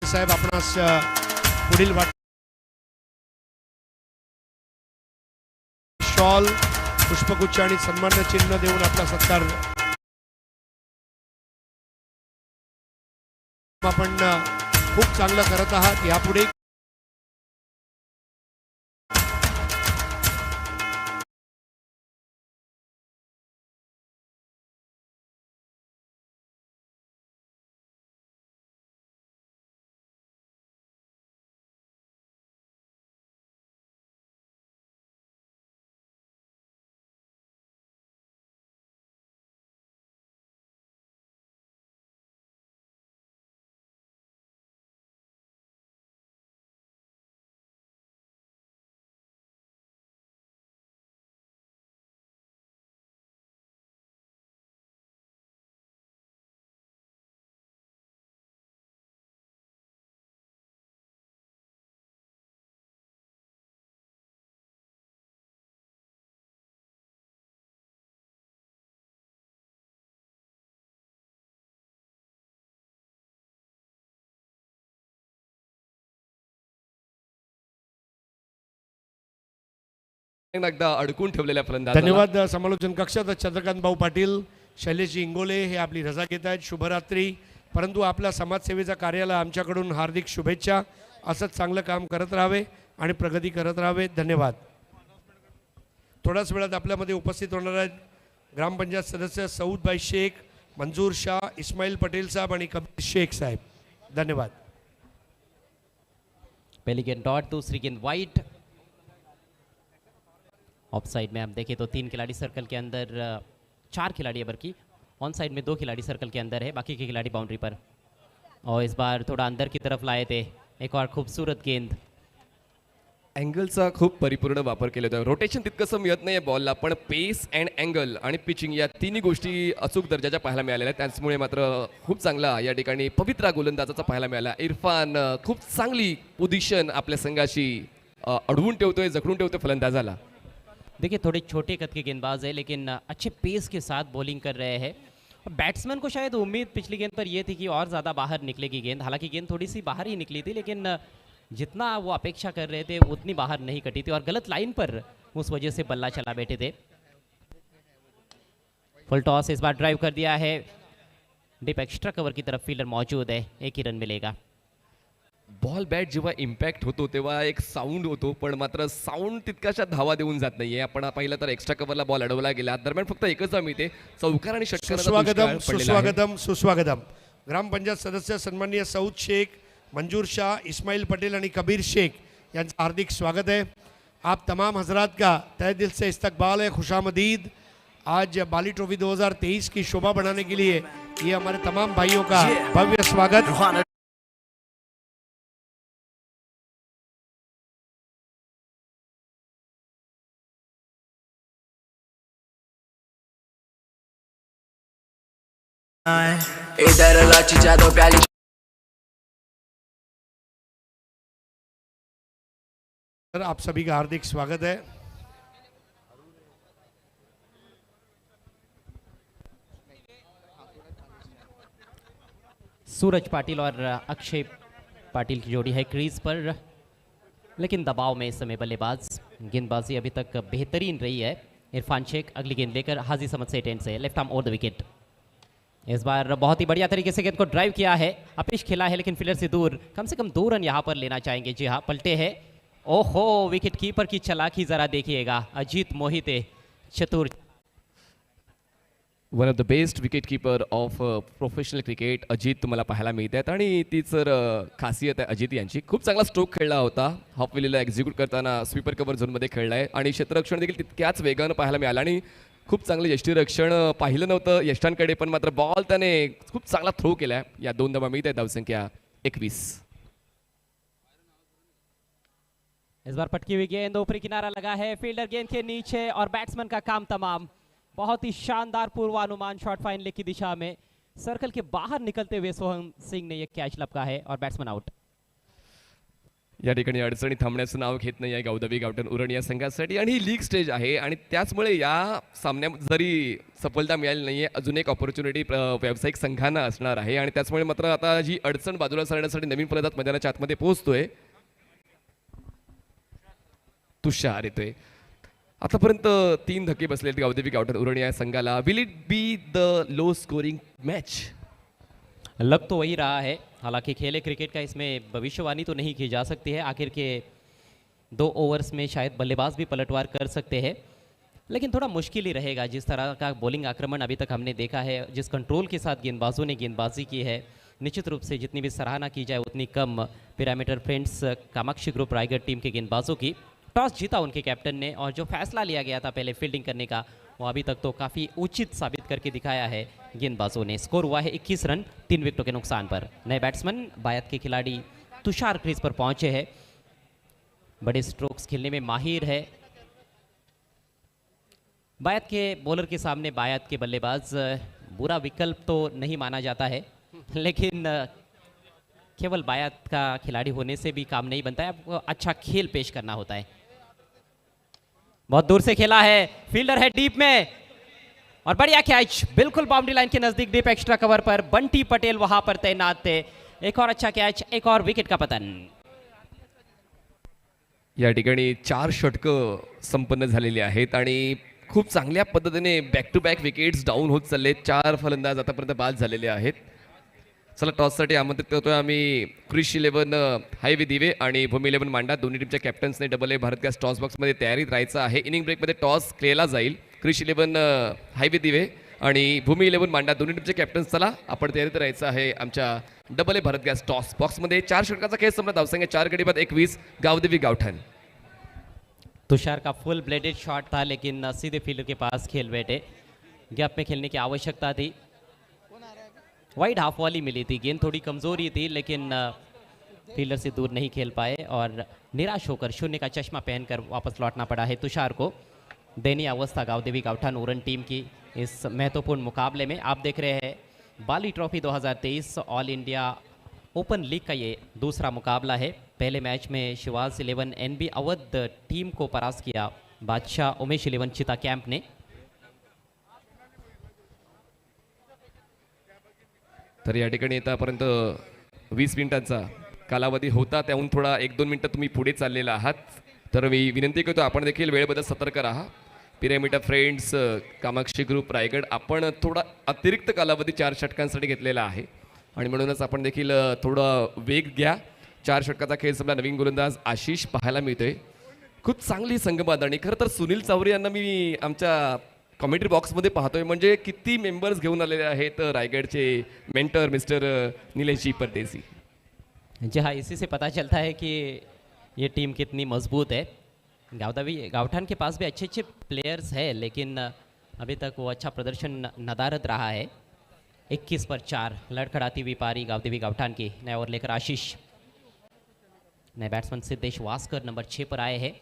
साहेब आपणास पुढील वाट शॉल, पुष्पगुच्छ आणि सन्मान चिन्ह देऊन आपला सत्कार आपण खूप चांगलं करत आहात. यापुढे एकदा अडकून ठेवलेल्या फलंदाज. धन्यवाद समालोचन कक्षात चंद्रकांत भाऊ पाटील, शैलेश इंगोले हे आपली रजा घेत आहेत. शुभरात्री. परंतु आपल्या समाजसेवेच्या कार्याला आमच्याकडून हार्दिक शुभेच्छा. असंच चांगलं काम करत राहावे आणि प्रगती करत राहावे. धन्यवाद. थोड्याच वेळात आपल्यामध्ये उपस्थित होणार आहेत ग्रामपंचायत सदस्य सऊदभाई शेख, मंजूर शाह, इस्माइल पटेल साहब आणि कबीर शेख साहब. धन्यवाद. पहली गेंद डॉट, दूसरी गेंद वाइट. ऑफ साइड में हम देखें तो 3 खिलाड़ी सर्कल के अंदर, 4 खिलाड़ी है बल्कि ऑन साइड में 2 खिलाड़ी सर्कल के अंदर है, बाकी के खिलाड़ी बाउंड्री पर. और इस बार थोड़ा अंदर की तरफ लाए थे. एक और खूबसूरत गेंद. अँगलचा खूप परिपूर्ण वापर केला होता. रोटेशन तितकंसं मिळत नाही बॉलला, पण पेस अँड अँगल आणि पिचिंग या तिन्ही गोष्टी अचूक दर्जाच्या पाहायला मिळालेल्या आहेत. त्याचमुळे मात्र खूप चांगला या ठिकाणी पवित्रा गोलंदाजाचा पाहायला मिळाला. इरफान खूप चांगली पोझिशन आपल्या संघाची अडवून ठेवतोय, जखडून ठेवतोय फलंदाजाला. देखिए थोड़े छोटे कद के गेंदबाज है, लेकिन अच्छे पेस के साथ बॉलिंग कर रहे हैं. बैट्समैन को शायद उम्मीद पिछली गेंद पर यह थी कि और ज़्यादा बाहर निकलेगी गेंद. हालांकि गेंद थोड़ी सी बाहर ही निकली थी, लेकिन जितना वो अपेक्षा कर रहे थे उतनी बाहर नहीं कटी थी और गलत लाइन पर उस वजह से बल्ला चला बैठे थे. फुल टॉस इस बार ड्राइव कर दिया है. डीप एक्स्ट्रा कवर की तरफ फील्डर मौजूद है. 1 ही रन मिलेगा. बॉल बॅट जेव्हा इम्पॅक्ट होतो तेव्हा एक साऊंड होतो, पण मात्र साऊंड तितकाशा धावा देऊन जात नाहीये. आपण पाहिलं तर एक्स्ट्रा कव्हरला बॉल अडवला गेला. दरम्यान फक्त एकच धाव मिळते. चौकार आणि षटकाराचा सुस्वागतम दुष्काळ पडलेला आहे. सुस्वागतम सुस्वागतम. ग्रामपंचायत सदस्य सन्माननीय सऊद शेख, मंजूर शाह, इस्माइल पटेल आणि कबीर शेख यांचं हार्दिक स्वागत है. आप तमाम हजरात का तहे दिल से इस्तकबाल है, खुशामदीद. आज बाली ट्रॉफी 2023 की शोभा बढ़ाने के लिए ये हमारे तमाम भाइयों का भव्य स्वागत. इधर लाची चादों प्याली सर, आप सभी का हार्दिक स्वागत है. सूरज पाटिल और अक्षय पाटिल की जोड़ी है क्रीज पर, लेकिन दबाव में इस समय बल्लेबाज. गेंदबाजी अभी तक बेहतरीन रही है. इरफान शेख अगली गेंद लेकर हाजी समझ से टेंट से left arm over the wicket. इस बार बहुत ही बढ़िया तरीके से गेंद को ड्राइव किया है. अपिश खेला है लेकिन फील्डर से दूर. कम से कम 2 रन यहाँ पर लेना चाहेंगे. जी हाँ, पलटे है. ओहो, विकेट कीपर की चालाकी जरा देखिएगा. अजीत मोहिते चतुर. One of the best wicket keeper of professional cricket Ajit तुम्हाला पाहायला मिळत आहेत. आणि तीच खासियत आहे अजित यांची. खूप चांगला स्ट्रोक खेळला होता. हाफ विलीला एक्झिक्यूट करताना स्वीपर कव्हर झोनमध्ये खेळला आहे आणि क्षेत्ररक्षण देखील तितक्याच वेगानं पाहायला मिळालं. आणि खूप चांगलं यष्टीरक्षण पाहिलं नव्हतं यष्टांकडे, पण मात्र बॉल त्याने खूप चांगला थ्रो केला आहे. या 2 धावा मिळत आहे. धावसंख्या 21. इस बार पटकी हुई गेंद ऊपरी किनारा लगा है. फील्डर गेंद के नीचे और बैट्समैन का काम तमाम. बहुत ही शानदार पूर्वानुमान शॉट फाइनल की दिशा में. सर्कल के बाहर निकलते हुए सोहम सिंह ने यह कैच लपका है और बैट्समैन आउट. या ठिकाणी अडचणी थांबण्याचं नाव घेत नाही आहे गावदेवी गावठण उरण या संघासाठी. आणि ही लीग स्टेज आहे आणि त्याचमुळे या सामन्यात जरी सफलता मिळाली नाही आहे, अजून एक ऑपॉर्च्युनिटी व्यावसायिक संघांना असणार आहे. आणि त्याचमुळे मात्र आता जी अडचण बाजूला सरण्यासाठी नवीन फलंदाज मैदानाच्या आतमध्ये पोहोचतोय. तुषार येतोय. आतापर्यंत 3 धक्के बसलेत गावदेवी गावठाण उरण या संघाला. Will it be the low scoring match? लग तो वही रहा है, हालांकि खेले क्रिकेट का इसमें भविष्यवाणी तो नहीं की जा सकती है. आखिर के 2 ओवर्स में शायद बल्लेबाज भी पलटवार कर सकते हैं, लेकिन थोड़ा मुश्किल ही रहेगा. जिस तरह का बॉलिंग आक्रमण अभी तक हमने देखा है, जिस कंट्रोल के साथ गेंदबाजों ने गेंदबाजी की है, निश्चित रूप से जितनी भी सराहना की जाए उतनी कम pyramid friends Kamakshi group Raigarh team के गेंदबाजों की. टॉस जीता उनके कैप्टन ने और जो फैसला लिया गया था पहले फील्डिंग करने का, वो अभी तक तो काफ़ी उचित साबित करके दिखाया है गेंदबाजों ने. स्कोर हुआ है 21 रन 3 विकेटों के नुकसान पर. नए बैट्समैन बायत के खिलाड़ी तुषार क्रीज पर पहुंचे हैं. बड़े स्ट्रोक्स खेलने में माहिर है. बायत के बॉलर के सामने बायत के बल्लेबाज बुरा विकल्प तो नहीं माना जाता है, लेकिन केवल बायत का खिलाड़ी होने से भी काम नहीं बनता है. आपको अच्छा खेल पेश करना होता है. बहुत दूर से खेला है, फील्डर है डीप में और बढ़िया कैच बिल्कुल बाउंड्री लाइन के नजदीक डीप एक्स्ट्रा कवर पर. बंटी पटेल वहां पर तैनात थे. एक और अच्छा कैच, एक और विकेट का पतन. या ठिकाणी 4 षटकं संपन्न झालेली आहेत आणि खूप चांगल्या पद्धतीने back to back wickets down होत चालले. 4 फलंदाज आतापर्यंत बाद झालेले आहेत. चला, टॉससाठी आमंत्रित करतोय आम्ही क्रिश 11 हायवे दिवे आणि भूमी 11 मांडा. दोन्ही टीमच्या कॅप्टन्सने double A Bharat gas toss बॉक्समध्ये तयारीत राहायचं आहे. इनिंग ब्रेकमध्ये टॉस केला जाईल. क्रिश 11 हायवे दिवे आणि भूमी 11 मांडा दोन्ही टीमचे कॅप्टन्स, चला आपण तयारीत राहायचं आहे आमच्या double A Bharat gas toss बॉक्समध्ये. 4 षटकाचा खेळ संपला. धावसंख्या 4 गडी बाद 21 गावदेवी गावठाण. तुषार का फुल ब्लेडेड शॉट था, लेकिन सीधे फील्डर के पास खेल बैठे. गैप में खेलने की आवश्यकता थी. वाइड हाफ वाली मिली थी. गेंद थोड़ी कमजोरी थी, लेकिन फील्डर से दूर नहीं खेल पाए और निराश होकर शून्य का चश्मा पहनकर वापस लौटना पड़ा है तुषार को. दयनीय अवस्था गावदेवी गावठाण उरण टीम की इस महत्वपूर्ण मुकाबले में. आप देख रहे हैं Bali trophy 2023 all India open league का ये दूसरा मुकाबला है. पहले मैच में शिवाज 11 NB अवध टीम को परास्त किया बादशाह उमेश 11 चिता कैंप ने. तर या ठिकाणी आतापर्यंत 20 मिनिटांचा कालावधी होता, त्याहून थोडा 1-2 मिनिटं तुम्ही पुढे चाललेला आहात. तर मी विनंती करतो आपण देखील वेळेबद्दल सतर्क राहा. Pyramid friends Kamakshi group Raigad आपण थोडा अतिरिक्त कालावधी 4 षटकांसाठी घेतलेला आहे आणि म्हणूनच आपण देखील थोडा वेग घ्या. 4 षटकाचा खेळ संपला. नवीन गोलंदाज आशिष पाहायला मिळतोय. खूप चांगली संघबांधणी. खरं तर सुनील चावरे यांना मी आमच्या कॉमेंट्री बॉक्समध्ये पाहतोय. म्हणजे किती मेंबर्स घेऊन आलेले आहेत रायगडचे मेंटर मिस्टर निलेशजी परदेसी. जी हाँ, इसी से पता चलता है कि ये टीम कितनी मजबूत है. गावदेवी गावठाण के पास भी अच्छे अच्छे प्लेयर्स हैं, लेकिन अभी तक वो अच्छा प्रदर्शन नदारद रहा है. 21 पर 4 लड़खड़ाती हुई पारी गावदेवी गावठाण की. नया ओवर लेकर आशीष. नए बैट्समैन सिद्धेश वास्कर नंबर 6 पर आए हैं.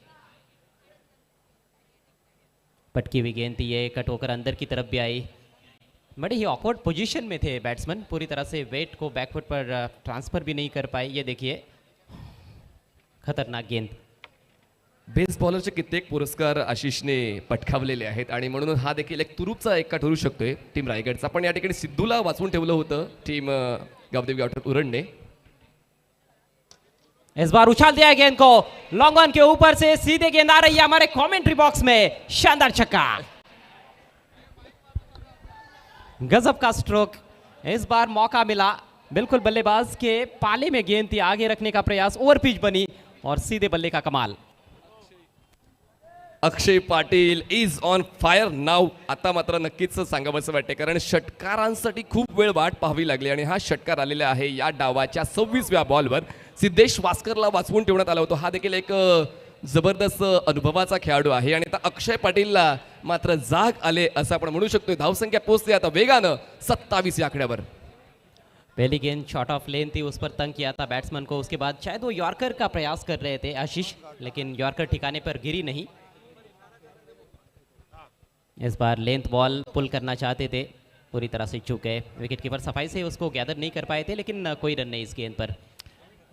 पटकी हुई गेंद थी, ये कट होकर अंदर की तरफ भी आई. बड़े ही ऑकवर्ड पोजीशन में थे बैट्समैन. पूरी तरह से वेट को बैकफुट पर ट्रांसफर भी नहीं कर पाए. ये देखिए, खतरनाक गेंद. बेस्ट बॉलरचे कित्येक पुरस्कार आशिषने पटकावलेले आहेत आणि म्हणून हा देखील एक तुरूपचा एक्का ठरू शकतोय टीम रायगडचा. पण या ठिकाणी सिद्धूला वाचवून ठेवलं होतं टीम गावदेवी गावठाण उरणने. इस बार उछाल दिया गेंद को लॉन्ग ऑन के ऊपर से. सीधे गेंद आ रही है हमारे कमेंट्री बॉक्स में. शानदार छक्का, गजब का स्ट्रोक. इस बार मौका मिला, बिल्कुल बल्लेबाज के पाले में गेंद थी. आगे रखने का प्रयास, ओवर पिच बनी और सीधे बल्ले का कमाल. Akshay Patil is on fire नाव. आता मात्र नक्कीच सांगावंसं वाटते, कारण षटकारांसाठी खूप वेळ वाट पाहावी लागली आणि हा षटकार आलेला आहे या डावाच्या 26व्या बॉलवर. सिद्धेश वास्करला वाचवून ठेवण्यात आला होता. हा देखील एक जबरदस्त अनुभवाचा खेळाडू आहे आणि आता अक्षय पाटीलला मात्र जाग आले असं आपण म्हणू शकतो. धावसंख्या पोहोचते आता वेगानं 27 या आकड्यावर. पहली गेंद शॉर्ट ऑफ लेन थी, उस पर तंग किया था बैट्समैन को. उसके बाद शायद वो यॉर्कर का प्रयास कर रहे थे आशीष, लेकिन यॉर्कर ठिकाने पर गिरी नहीं. इस बार लेंथ बॉल पुल करना चाहते थे, पूरी तरह से चूक गए. विकेट कीपर सफाई से उसको गैदर नहीं कर पाए थे, लेकिन कोई रन नहीं इस गेंद पर.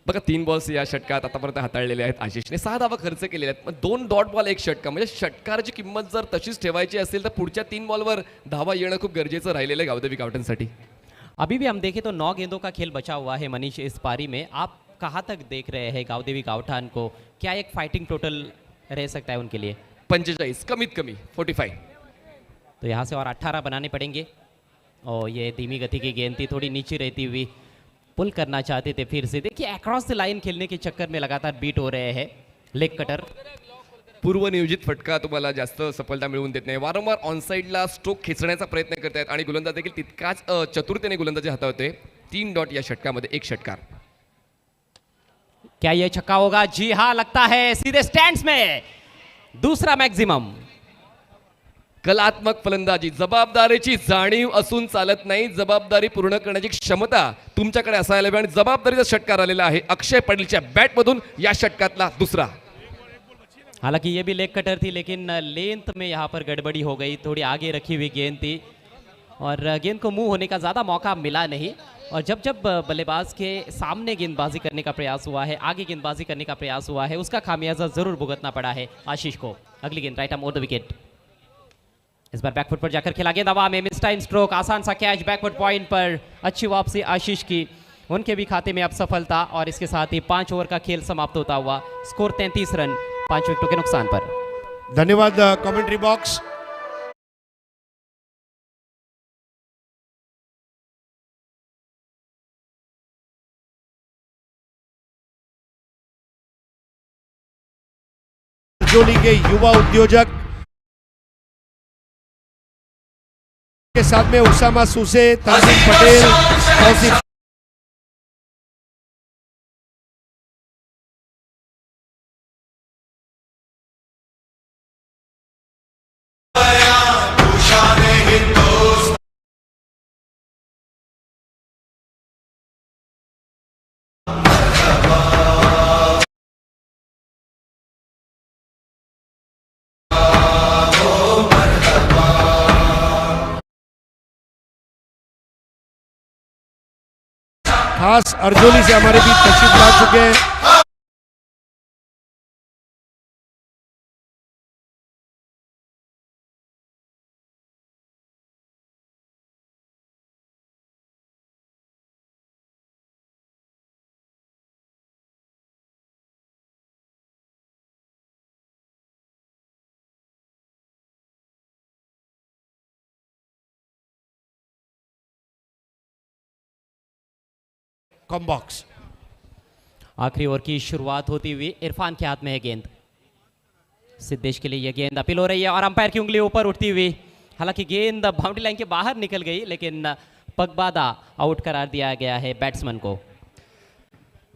बघा, 3 बॉल्स या षटकात आतापर्यंत हाताळलेले आहेत आशिषने. 6 धावा खर्च केलेले आहेत. पण 2 डॉट बॉल 1 षटका, म्हणजे षटकाराची किंमत जर तशीच ठेवायची असेल तर पुढच्या 3 बॉलवर धावा येणं खूप गरजेचं राहिलेलं आहे गावदेवी गावठाणसाठी. अभी भी हम देखें तो 9 गेंदों का खेल बचा हुआ है मनीष इस पारी में. आप कहाँ तक देख रहे हैं गावदेवी गावठाण को? क्या एक फाइटिंग टोटल रह सकता है उनके लिए। 45 कमीत कमी 45। तो यहाँ से और 18 बनाने पड़ेंगे। और ये धीमी गति की गेंद थी, थोड़ी नीचे रहती हुई पुल करना चाहते थे। फिर से देखिए अक्रॉस द लाइन खेलने के चक्कर में लगातार बीट हो रहे हैं लेग कटर। पूर्व नियोजित फटका तुम्हाला जास्त सफलता मिळवून देत नाही। वारंवार ऑनसाइडला स्ट्रोक खेचण्याचा प्रयत्न करतायत आणि गोलंदाज देखील तितकाच चतुरतेने गोलंदाजी हाताळतोय। 3 डॉट या षटकामध्ये 1 षटकार। क्या ये छक्का होगा? जी हाँ, लगता है सीधे स्टैंड्स में दूसरा मैक्सिमम। कलात्मक फलंदाजी, जबाबदारीची जाणीव असून चालत नाही, जबाबदारी पूर्ण करण्याची क्षमता तुमच्याकडे असायला हवी आणि जबाबदारीचा षटकार आलेला आहे अक्षय पटेलच्या बॅटमधून या षटकातला दुसरा। हालांकि ये भी लेग कटर थी, लेकिन लेंथ में यहाँ पर गड़बड़ी हो गई। थोड़ी आगे रखी हुई गेंद थी और गेंद को मूव होने का ज़्यादा मौका मिला नहीं। और जब जब बल्लेबाज के सामने गेंदबाजी करने का प्रयास हुआ है, आगे गेंदबाजी करने का प्रयास हुआ है, उसका खामियाजा ज़रूर भुगतना पड़ा है आशीष को। अगली गेंद right arm over the wicket. इस बार बैकफुट पर जाकर खेला गेंद हवा में, मिस टाइम स्ट्रोक, आसान सा कैच बैकफुट पॉइंट पर। अच्छी वापसी आशीष की, उनके भी खाते में अब सफलता। और इसके साथ ही 5 ओवर का खेल समाप्त होता हुआ, स्कोर 33 रन 5 विकेटों के नुकसान पर। धन्यवाद कमेंट्री बॉक्स। अर्जोली के युवा उद्योजक के साथ में उसामा सूसे, तंजीम पटेल, तौसीफ खास अर्जोली से हमारे बीच तशरीफ ला चुके हैं। Com box. आखिरी ओवर की शुरुआत होती हुई इरफान के हाथ में है गेंद। सिद्धेश के लिए यह गेंद अपील हो रही है और अंपायर की उंगली ऊपर उठती हुई। हालांकि गेंद बाउंड्री लाइन के बाहर निकल गई, लेकिन पगबादा आउट करार दिया गया है बैट्समैन को।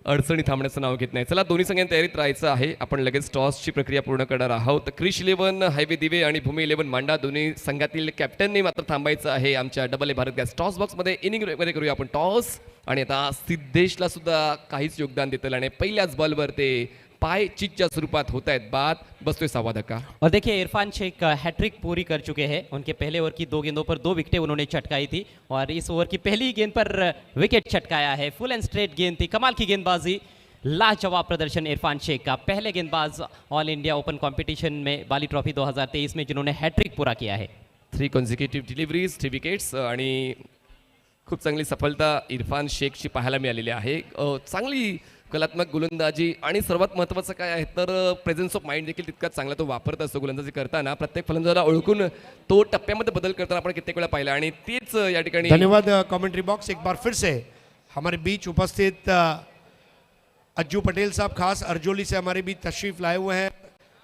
अडचणी थांबण्याचं नाव घेत नाही। चला दोन्ही संघांनी तयारीत राहायचं आहे। आपण लगेच टॉसची प्रक्रिया पूर्ण करणार आहोत। क्रिश 11 हायवे दिवे आणि भूमी 11 मांडा दोन्ही संघातील कॅप्टननी मात्र थांबायचं आहे। आमच्या double A Bharat gas toss बॉक्समध्ये इनिंग मध्ये करूया आपण टॉस। आणि आता सिद्धेशला सुद्धा काहीच योगदान देतं आणि पहिल्याच बॉलवर ते पाय चिकच्या स्वरूपात होत आहेत बाद। बसतोय 6वां धक्का। और देखिए इरफान शेख हैट्रिक पूरी कर चुके हैं। उनके पहले ओवर की 2 गेंदों पर 2 विकेटें उन्होंने चटकाई थी और इस ओवर की पहली गेंद पर विकेट चटकाया है। फुल एंड स्ट्रेट गेंद थी, कमाल की गेंदबाजी, लाजवाब प्रदर्शन इरफान शेख का। पहले गेंदबाज ऑल इंडिया ओपन कॉम्पिटिशन में बाली ट्रॉफी 2023 में जिन्होंने हैट्रिक पूरा किया है। 3 कॉन्झिक्युटिव्ह डिलिव्हरीज, 3 विकेट्स आणि खूप चांगली सफलता इरफान शेखची पाहायला मिळालेली आहे। चांगली कलात्मक गोलंदाजी आणि सर्वात महत्त्वाचं काय आहे तर प्रेझेन्स ऑफ माइंड देखील तितकाच चांगला तो वापरत असतो गोलंदाजी करताना। प्रत्येक फलंदाजाला ओळखून तो टप्प्यामध्ये बदल करताना आपण कित्येक वेळा पाहिला आणि तेच या ठिकाणी। धन्यवाद कमेंट्री बॉक्स। एक बार फिर से हमारे बीच उपस्थित अज्जू पटेल साहब खास अर्जोली से हमारे बीच तशरीफ लाए हुए हैं।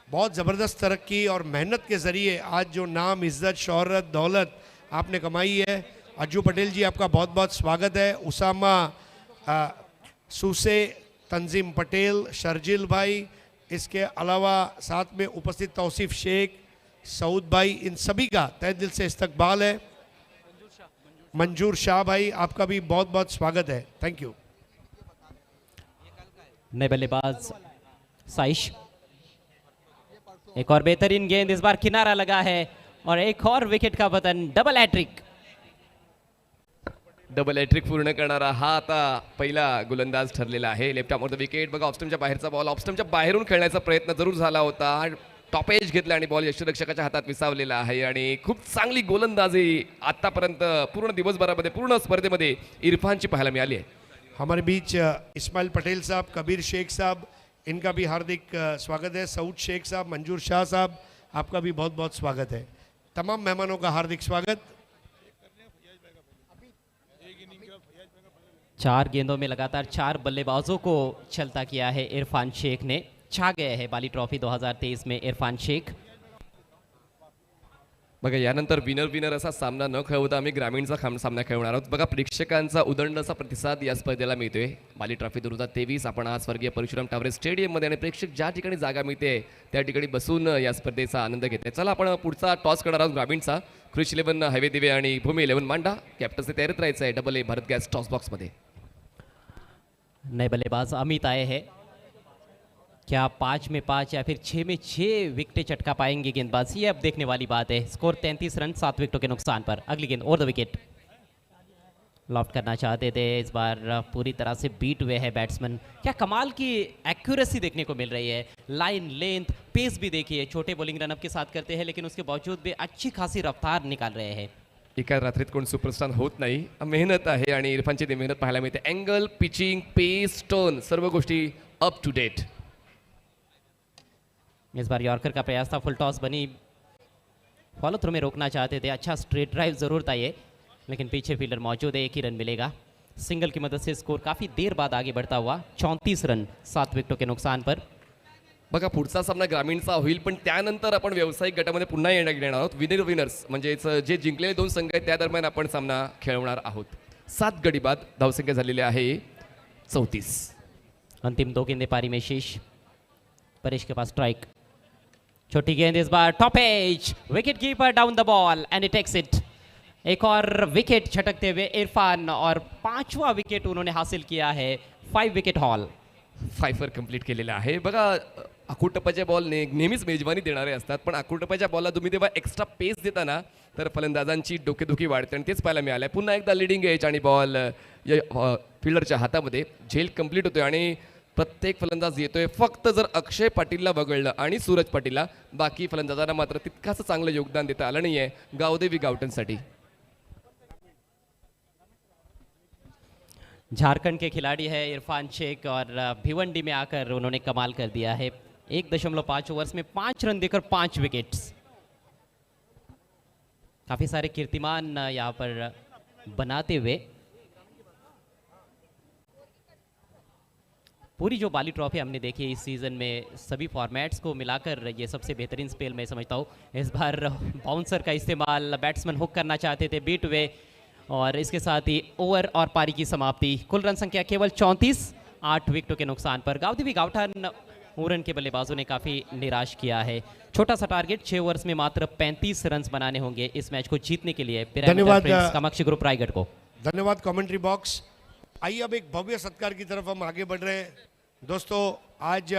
बहुत ज़बरदस्त तरक्की और मेहनत के ज़रिए आज जो नाम, इज्जत, शोहरत, दौलत आपने कमाई है, अज्जू पटेल जी आपका बहुत बहुत स्वागत है। उसामा सूसे, तंजीम पटेल, शर्जिल भाई, इसके अलावा साथ में उपस्थित तौसीफ शेख, सऊद भाई, इन सभी का तहे दिल से इस्तकबाल है। मंजूर शाह भाई आपका भी बहुत बहुत स्वागत है। Thank you. नए बल्लेबाज साइश, एक और बेहतरीन गेंद, इस बार किनारा लगा है और एक और विकेट का पतन। डबल हैट्रिक, डबल हॅट्रिक पूर्ण करणारा हा आता पहिला गोलंदाज ठरलेला आहे। लेफ्ट आर्म द विकेट बघा, ऑफस्टमच्या बाहेरचा बॉल, ऑफस्टमच्या बाहेरून खेळण्याचा प्रयत्न जरूर झाला होता। टॉप एज घेतला आणि बॉल यष्टिरक्षकाच्या हातात विसावलेला आहे आणि खूप चांगली गोलंदाजी आतापर्यंत पूर्ण दिवसभरामध्ये पूर्ण स्पर्धेमध्ये इरफानची पाहायला मिळाली आहे। हमारे बीच इस्माइल पटेल साहब, कबीर शेख साहब, इनका भी हार्दिक स्वागत है। सऊद शेख साहब, मंजूर शाह साहब, आपका भी बहुत बहुत स्वागत है। तमाम मेहमानों का हार्दिक स्वागत। 4 गेंदों में लगातार 4 बल्लेबाजों को छलता किया है इरफान शेख ने। छा गए हैं बाली ट्रॉफी 2023 में इरफान शेख। बघा यानंतर विनर असा सामना न खेळवता आम्ही ग्रामीणचा सामना खेळवणार आहोत। बघा प्रेक्षकांचा उदंड असा प्रतिसाद या स्पर्धेला मिळतोय। बाली ट्रॉफी 2023 आपण आज स्वर्गीय परशुराम टावरे स्टेडियममध्ये आणि प्रेक्षक ज्या ठिकाणी जागा मिळते त्या ठिकाणी बसून या स्पर्धेचा आनंद घेते। चला आपण पुढचा टॉस करणार आहोत ग्रामीणचा। क्रिश 11 हवे दिवे आणि भूमी 11 मांडा कॅप्टनचे तयारीत राहायचं आहे। Double A Bharat gas toss बॉक्समध्ये नए बल्लेबाज अमित आए हैं। क्या 5 में 5 या फिर 6 में 6 विकेटें चटका पाएंगे गेंदबाज, ये अब देखने वाली बात है। स्कोर 33 रन 7 विकेटों के नुकसान पर। अगली गेंद ओवर द विकेट। लॉफ्ट करना चाहते थे, इस बार पूरी तरह से बीट हुए हैं बैट्समैन। क्या कमाल की एक्यूरेसी देखने को मिल रही है। लाइन, लेंथ, पेस भी देखिए। छोटे बॉलिंग रनअप के साथ करते हैं लेकिन उसके बावजूद भी अच्छी खासी रफ्तार निकाल रहे हैं। एका रात्रीत कोण सुपरस्टार होत नाही, मेहनत आहे आणि इरफानची ती मेहनत पाहायला मिळते। अँगल, पिचिंग, पेस, टर्न सर्व गोष्टी अप टू डेट। इस बार यॉर्कर का प्रयास था, फुल टॉस बनी, फॉलो थ्रू में रोकना चाहते थे। अच्छा स्ट्रेट ड्राइव जरूर था ये, लेकिन पीछे फील्डर मौजूद है, 1 ही रन मिलेगा। सिंगल की मदद से स्कोर काफ़ी देर बाद आगे बढ़ता हुआ 34 रन 7 विकेटों के नुकसान पर। बघा पुढचा सामना ग्रामीणचा होईल, पण त्यानंतर आपण व्यावसायिक गटामध्ये पुन्हा येणार आहोत। विनर्स म्हणजेच जे जिंकलेले 2 संघ आहेत त्या दरम्यान आपण सामना खेळवणार आहोत। 7 गडी बाद धावसंख्या झालेली आहे 34। अंतिम 2 गेंदे पारी में शेष। परेश के पास स्ट्राइक, छोटी गेंद इस बार top edge, wicket keeper down the ball and it takes it. एक और विकेट छटकते हुए इरफान, और 5वां विकेट उन्होंने हासिल किया है। 5 विकेट हॉल। 5 कंप्लीट केलेला आहे। बघा आकुटप्पाचे बॉल नेहमीच मेजबानी देणारे असतात, पण आकुटप्पाच्या बॉलला तुम्ही तेव्हा एक्स्ट्रा पेस देताना तर फलंदाजांची डोकेदुखी वाढते आणि तेच पाहायला मिळालं। पुन्हा एकदा लिडिंग एज आणि बॉल फिल्डरच्या हातामध्ये। झेल कंप्लीट होतोय आणि प्रत्येक फलंदाज येतोय फक्त जर अक्षय पाटीलला वगळलं आणि सूरज पाटीलला, बाकी फलंदाजांना मात्र तितकाच चांगलं योगदान देता आलं नाहीये गावदेवी गावटनसाठी। झारखंड के खिलाड़ी है इरफान शेख, और भिवंडी में आकर उन्होंने कमाल कर दिया है। 1.5 ओवर्स में 5 रन देकर 5 विकेट्स। काफ़ी सारे कीर्तिमान यहाँ पर बनाते हुए पूरी जो बाली ट्रॉफी हमने देखी है इस सीज़न में, सभी फॉर्मेट्स को मिलाकर ये सबसे बेहतरीन स्पेल मैं समझता हूँ। इस बार बाउंसर का इस्तेमाल, बैट्समैन हुक करना चाहते थे, बीट हुए, और इसके साथ ही ओवर और पारी की समाप्ति। कुल रन संख्या केवल 34, 8 विकेटों के नुकसान पर। गावदेवी गावठान उरन के बल्लेबाजों ने काफ़ी निराश किया है। छोटा सा टारगेट, 6 ओवर्स में मात्र 35 रन बनाने होंगे इस मैच को जीतने के लिए धन्यवाद कामाक्षी ग्रुप रायगढ़ को। धन्यवाद कमेंट्री बॉक्स। आइए अब एक भव्य सत्कार की तरफ हम आगे बढ़ रहे हैं। दोस्तों आज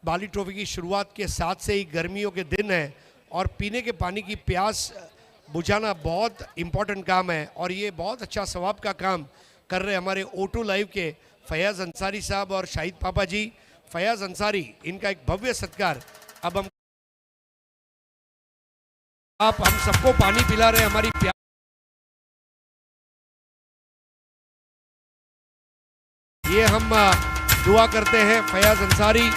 बाली ट्रॉफी की शुरुआत के साथ से ही गर्मियों के दिन हैं और पीने के पानी की प्यास बुझाना बहुत इम्पोर्टेंट काम है, और ये बहुत अच्छा सवाब का काम कर रहे हमारे O2 लाइव के फयाज अंसारी साहब और शाहिद पापा जी। फयाज अंसारी, इनका एक भव्य सत्कार। अब हम सबको पानी पिला रहे, हमारी प्यास ये हम दुआ करते हैं। फयाज अंसारी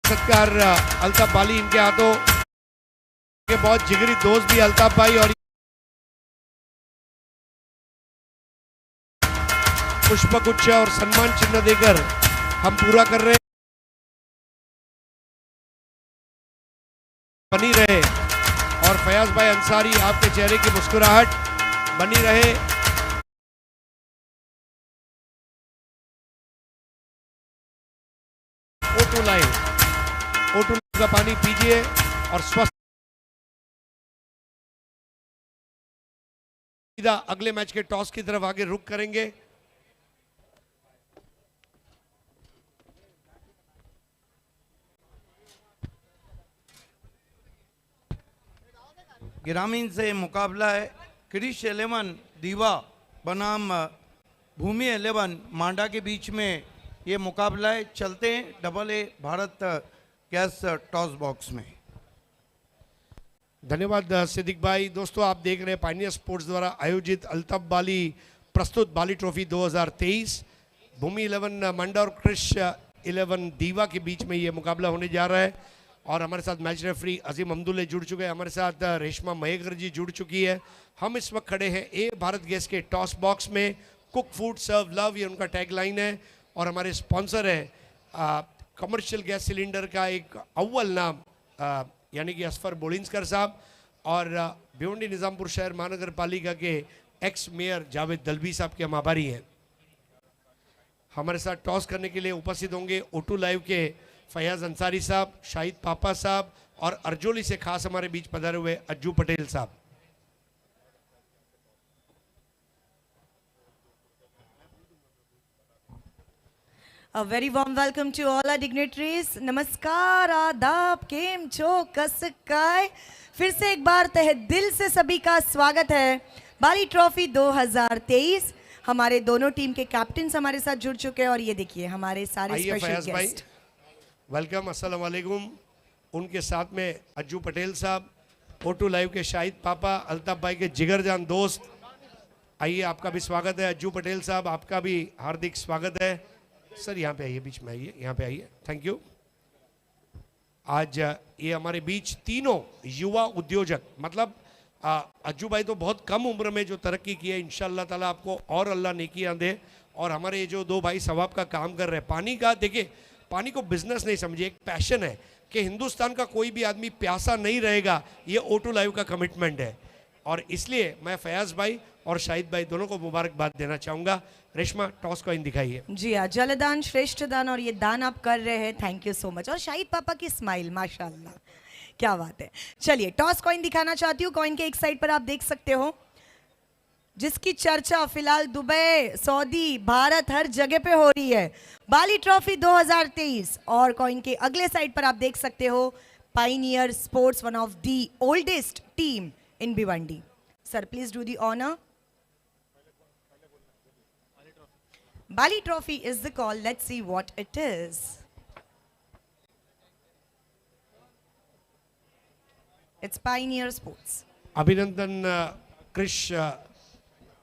सत्कार अल्ताफ बाली इनके हाथों के बहुत जिगरी दोस्त भी अल्ताफ भाई, और पुष्पगुच्छ और सम्मान चिन्ह देकर हम पूरा कर रहे हैं। बनी रहे, और फयाज भाई अंसारी आपके चेहरे की मुस्कुराहट बनी रहे। O2 लाइव, O2 का पानी पीजिए और स्वस्थ। सीधा अगले मैच के टॉस की तरफ आगे रुख करेंगे। ग्रामीण से मुकाबला है। क्रिश 11 दीवा बनाम भूमि 11 मांडा के बीच में ये मुकाबला है। चलते हैं double A Bharat gas toss box में। धन्यवाद सिद्दीक भाई। दोस्तों आप देख रहे हैं पायनियर स्पोर्ट्स द्वारा आयोजित अल्ताफ बाली प्रस्तुत बाली ट्रॉफी 2023। भूमि 11 मंडा और क्रिश 11 दीवा के बीच में ये मुकाबला होने जा रहा है। और हमारे साथ मैच रेफरी अजीम अमदुल्ले जुड़ चुके हैं, हमारे साथ रेशमा महेगर जी जुड़ चुकी है। हम इस वक्त खड़े हैं ए भारत गैस के टॉस बॉक्स में। कुक फूड सर्व लव, ये उनका टैग लाइन है। और हमारे स्पॉन्सर है कमर्शियल गैस सिलेंडर का एक अव्वल नाम यानी कि असफर बोलिंसकर साहब, और भिवंडी निज़ामपुर शहर महानगर पालिका के एक्स मेयर जावेद दलबी साहब के हम आभारी हैं। हमारे साथ टॉस करने के लिए उपस्थित होंगे O2 लाइव के फयाज अंसारी साहब, शाहिद पापा साहब और अर्जोली से खास हमारे बीच पधारे हुए अज्जू पटेल साहब। A very warm welcome to all our dignitaries. नमस्कार, आदाब, केम छो, कस काय। फिर से एक बार तहे दिल से सभी का स्वागत है बाली ट्रॉफी 2023। हमारे दोनों टीम के कैप्टन्स हमारे साथ जुड़ चुके हैं और ये देखिए हमारे सारे आइए स्पेशल फयाज भाई, गेस्ट। वेलकम, अस्सलाम वालेकुम। उनके साथ में अज्जू पटेल साहब, O2 लाइव के शाहिद पापा, अल्ताफ भाई के जिगरजान दोस्त। आइए, आपका भी स्वागत है अज्जू पटेल साहब, आपका भी हार्दिक स्वागत है। सर यहाँ पे आइए, बीच में आइए, यहाँ पे आइए, थैंक यू। आज ये हमारे बीच तीनों युवा उद्योजक, मतलब अज्जू भाई तो बहुत कम उम्र में जो तरक्की की है, इंशाल्लाह ताला आपको और अल्लाह नेकियां दे। और हमारे ये जो दो भाई सवाब का काम कर रहे हैं, पानी का, देखिए पानी को बिजनेस नहीं समझिए, एक पैशन है कि हिंदुस्तान का कोई भी आदमी प्यासा नहीं रहेगा, ये O2 लाइव का कमिटमेंट है। और इसलिए मैं फयाज भाई और शाहिद भाई दोनों को मुबारकबाद देना चाहूँगा। रेशमा, टॉस कॉइन दिखाइए। जी हाँ, जलदान श्रेष्ठ दान, और ये दान आप कर रहे हैं, थैंक यू सो मच। और शाहिद पापा की स्माइल, माशाल्लाह, क्या बात है। चलिए, टॉस कॉइन दिखाना चाहती हूँ। कॉइन के एक साइड पर आप देख सकते हो जिसकी चर्चा फिलहाल दुबई, सऊदी, भारत, हर जगह पे हो रही है, बाली ट्रॉफी 2023। और कॉइन के अगले साइड पर आप देख सकते हो pioneer sports, one of the oldest team in Bhiwandi. Sir, please do the honour. Bali Trophy is the call. Let's see what it is. It's Pioneer Sports. अभिनंदन क्रिश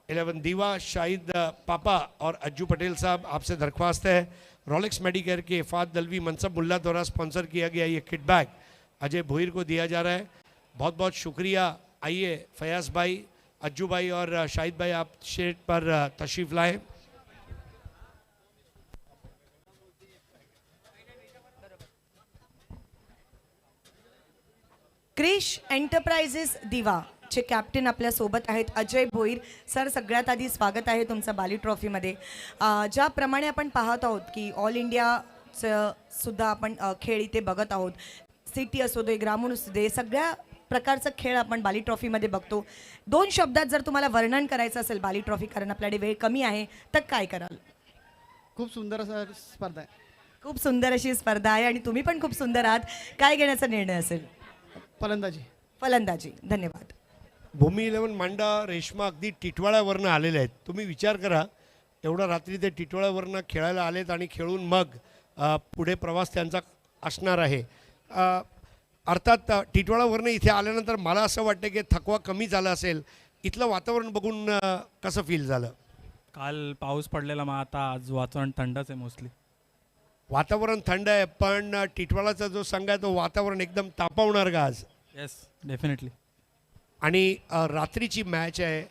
11 दीवा, शाहिद पापा और अज्जू पटेल साहब, आपसे दरख्वास्त है रोलेक्स मेडिकेयर के इफ़ात दलवी मनसब मुल्ला द्वारा स्पॉन्सर किया गया ये किट बैग अजय भोईर को दिया जा रहा है। बहुत बहुत शुक्रिया। आइए फयाज भाई, अज्जू भाई और शाहिद भाई, आप स्टेज पर तशरीफ़ लाएँ। क्रिश एंटरप्राइजेस दिवा चे कॅप्टन आपल्या सोबत आहेत अजय भोईर। सर, सगळ्यात आधी स्वागत आहे तुमचं बाली ट्रॉफीमध्ये। ज्याप्रमाणे आपण पाहत आहोत की ऑल इंडियाचं सुद्धा आपण खेळ इथे बघत आहोत, सिटी असू दे, ग्रामीण असू दे, सगळ्या प्रकारचा खेळ आपण बाली ट्रॉफीमध्ये बघतो। दोन शब्दात जर तुम्हाला वर्णन करायचं असेल बाली ट्रॉफी, कारण आपल्याकडे वेळ कमी आहे, तर काय कराल? खूप सुंदर असं स्पर्धा आहे, खूप सुंदर अशी स्पर्धा आहे आणि तुम्ही पण खूप सुंदर आहात। काय घेण्याचा निर्णय असेल? फलंदाजी. फलंदाजी, धन्यवाद। भूमी 11 मांडा, रेशमा अगदी टिटवाळ्यावरनं आलेले आहेत। तुम्ही विचार करा, एवढा रात्री ते टिटवाळ्यावरनं खेळायला आलेत आणि खेळून मग पुढे प्रवास त्यांचा असणार आहे। अर्थात टिटवाळ्यावरनं इथे आल्यानंतर मला असं वाटतं की थकवा कमी झाला असेल। इथलं वातावरण बघून कसं फील झालं? काल पाऊस पडलेला, मग आता आज वातावरण थंडच आहे मोस्टली. वातावरण थंड आहे, पण टिटवाळाचा जो संघ आहे तो वातावरण एकदम तापवणार का आज? Yes, definitely. आणि रात्रीची मॅच आहे,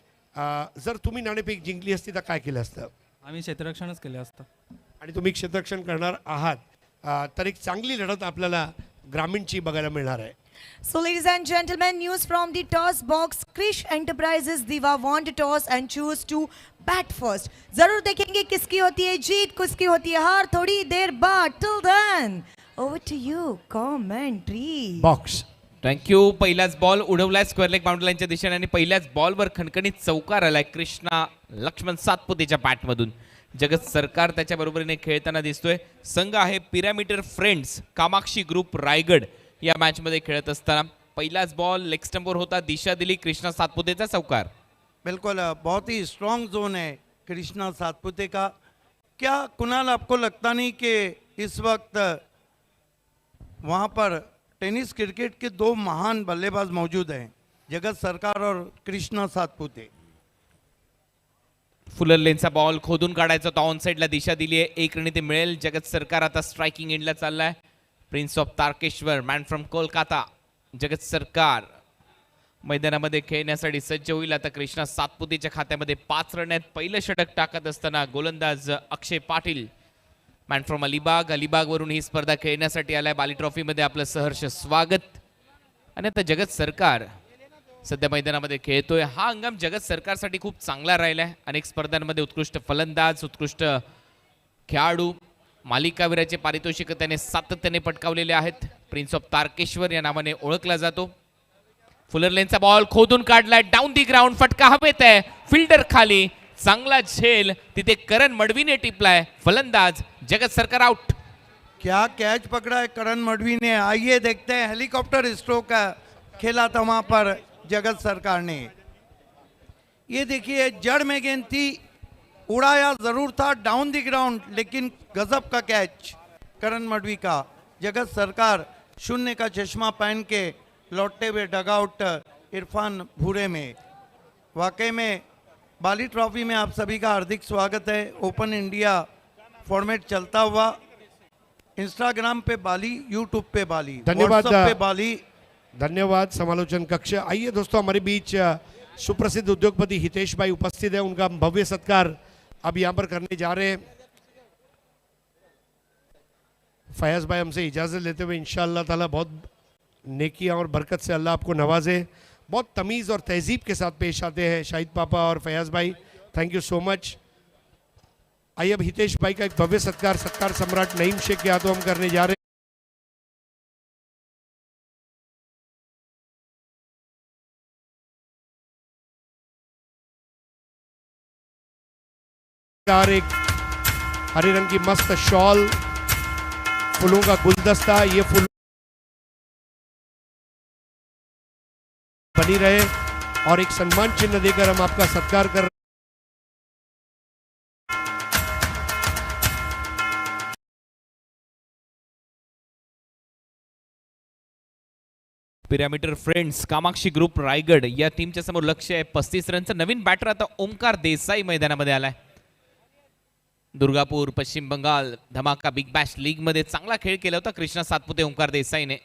जर तुम्ही नाणेफेक जिंकली असती तर काय केलं असतं? आम्ही क्षेत्ररक्षणच केले असतं. आणि तुम्ही क्षेत्ररक्षण करणार आहात, तर एक चांगली लढत आपल्याला ग्रामीणची बघायला मिळणार आहे। So ladies and gentlemen, news from the toss box. Krish Enterprises Diva won the toss and choose to bat first. जरूर देखेंगे किसकी होती है जीत, किसकी होती है हार थोड़ी देर बाद। Till then, over to you, commentary. Box thank you. पहिलाच बॉल उडवलाय स्क्वेअर लेग बाउंड्री लाईनच्या दिशेने आणि पहिल्याच बॉलवर खणखणीत चौकार आलाय कृष्णा लक्ष्मण सातपुतेच्या बॅटमधून. जगत सरकार त्याच्या बरोबरीने खेळताना दिसतोय. संघ आहे पिरॅमिडर फ्रेंड्स, कामाक्षी ग्रुप रायगड या मॅच मध्ये खेळत असताना पहिलाच बॉल लेग स्टंपवर होता, दिशा दिली कृष्णा सातपुतेचा चौकार. बिल्कुल बहुत ही स्ट्रॉन्ग जोन है कृष्णा सातपुते का। क्या कुणाल आपको लगता नहीं कि इस वक्त वहाँ पर टेनिस क्रिकेट के दो महान बल्लेबाज मौजूद हैं, जगत सरकार और कृष्णा सातपुते? फुलर लेनचा बॉल खोदून काढायचा होता, ऑन साईडला दिशा दिली आहे, एक रन इथे मिळेल. जगत सरकार आता स्ट्रायकिंग एंडला चाललाय. Prince of Tarakeshwar, man from Kolkata, Jagat Sarkar मैदानामध्ये खेळण्यासाठी सज्ज होईल. आता कृष्णा सातपुतेच्या खात्यामध्ये 5 रन आहेत. पहिलं षटक टाकत असताना गोलंदाज अक्षय पाटील, मॅन फ्रॉम अलिबाग वरून ही स्पर्धा खेळण्यासाठी आलाय. बाली ट्रॉफीमध्ये आपलं सहर्ष स्वागत. आणि आता जगत सरकार सध्या मैदानामध्ये खेळतोय. हा हंगाम जगत सरकारसाठी खूप चांगला राहिलाय. अनेक स्पर्धांमध्ये उत्कृष्ट फलंदाज, उत्कृष्ट खेळाडू, मालिकावीराचे पारितोषिक त्याने सातत्याने पटकावलेले आहेत. प्रिन्स ऑफ तारकेश्वर या नावाने ओळखला जातो. फुलर लेनचा बॉल खोदून काढलाय, डाऊन दी ग्राउंड, फटका हवेत आहे, फिल्डर खाली, चांगला झेल तिथे करण मडवीने टिपलाय. फलंदाज जगत सरकार आउट. क्या कैच पकड़ा है करण मडवी ने, आइए देखते हैं. हेलीकॉप्टर स्ट्रोक खेला था वहां पर जगत सरकार ने. ये देखिए जड़ में गेंद थी, उड़ाया जरूर था डाउन द ग्राउंड, लेकिन गजब का कैच करण मडवी का. जगत सरकार शून्य का चश्मा पहन के लौटते हुए डगआउट इरफान भूरे में. वाकई में बाली ट्रॉफी में आप सभी का हार्दिक स्वागत है. ओपन इंडिया फॉर्मेट चलता हुआ, इंस्टाग्राम पे बाली, यूट्यूब पे बाली, धन्यवाद. व्हाट्सएप पे बाली. धन्यवाद समालोचन कक्ष. आइए दोस्तों, हमारे बीच सुप्रसिद्ध उद्योगपति हितेश भाई उपस्थित है. उनका हम भव्य सत्कार अब यहाँ पर करने जा रहे हैं. फयाज भाई हमसे इजाज़त लेते हुए इंशाअल्लाह ताला बहुत नेकियां और बरकत से अल्लाह आपको नवाजे. बहुत तमीज़ और तहजीब के साथ पेश आते हैं शाहिद पापा और फयाज भाई. Thank you so much. आइए अब हितेश भाई का एक भव्य सत्कार सम्राट नईम शेख के हाथों हम करने जा रहे हैं. एक हरे रंग की मस्त शॉल, फूलों का गुलदस्ता, ये फूल बनी रहे और एक सम्मान चिन्ह देकर हम आपका सत्कार कर. पिरॅमिडर फ्रेंड्स कामाक्षी ग्रुप रायगड या टीमच्या समोर लक्ष आहे. 35 रनचा नवीन बॅटर आता ओमकार देसाई मैदानामध्ये आलाय. दुर्गापूर, पश्चिम बंगाल धमाका बिग बॅश लीग मध्ये चांगला खेळ केला होता कृष्णा सातपुते ओमकार देसाईने.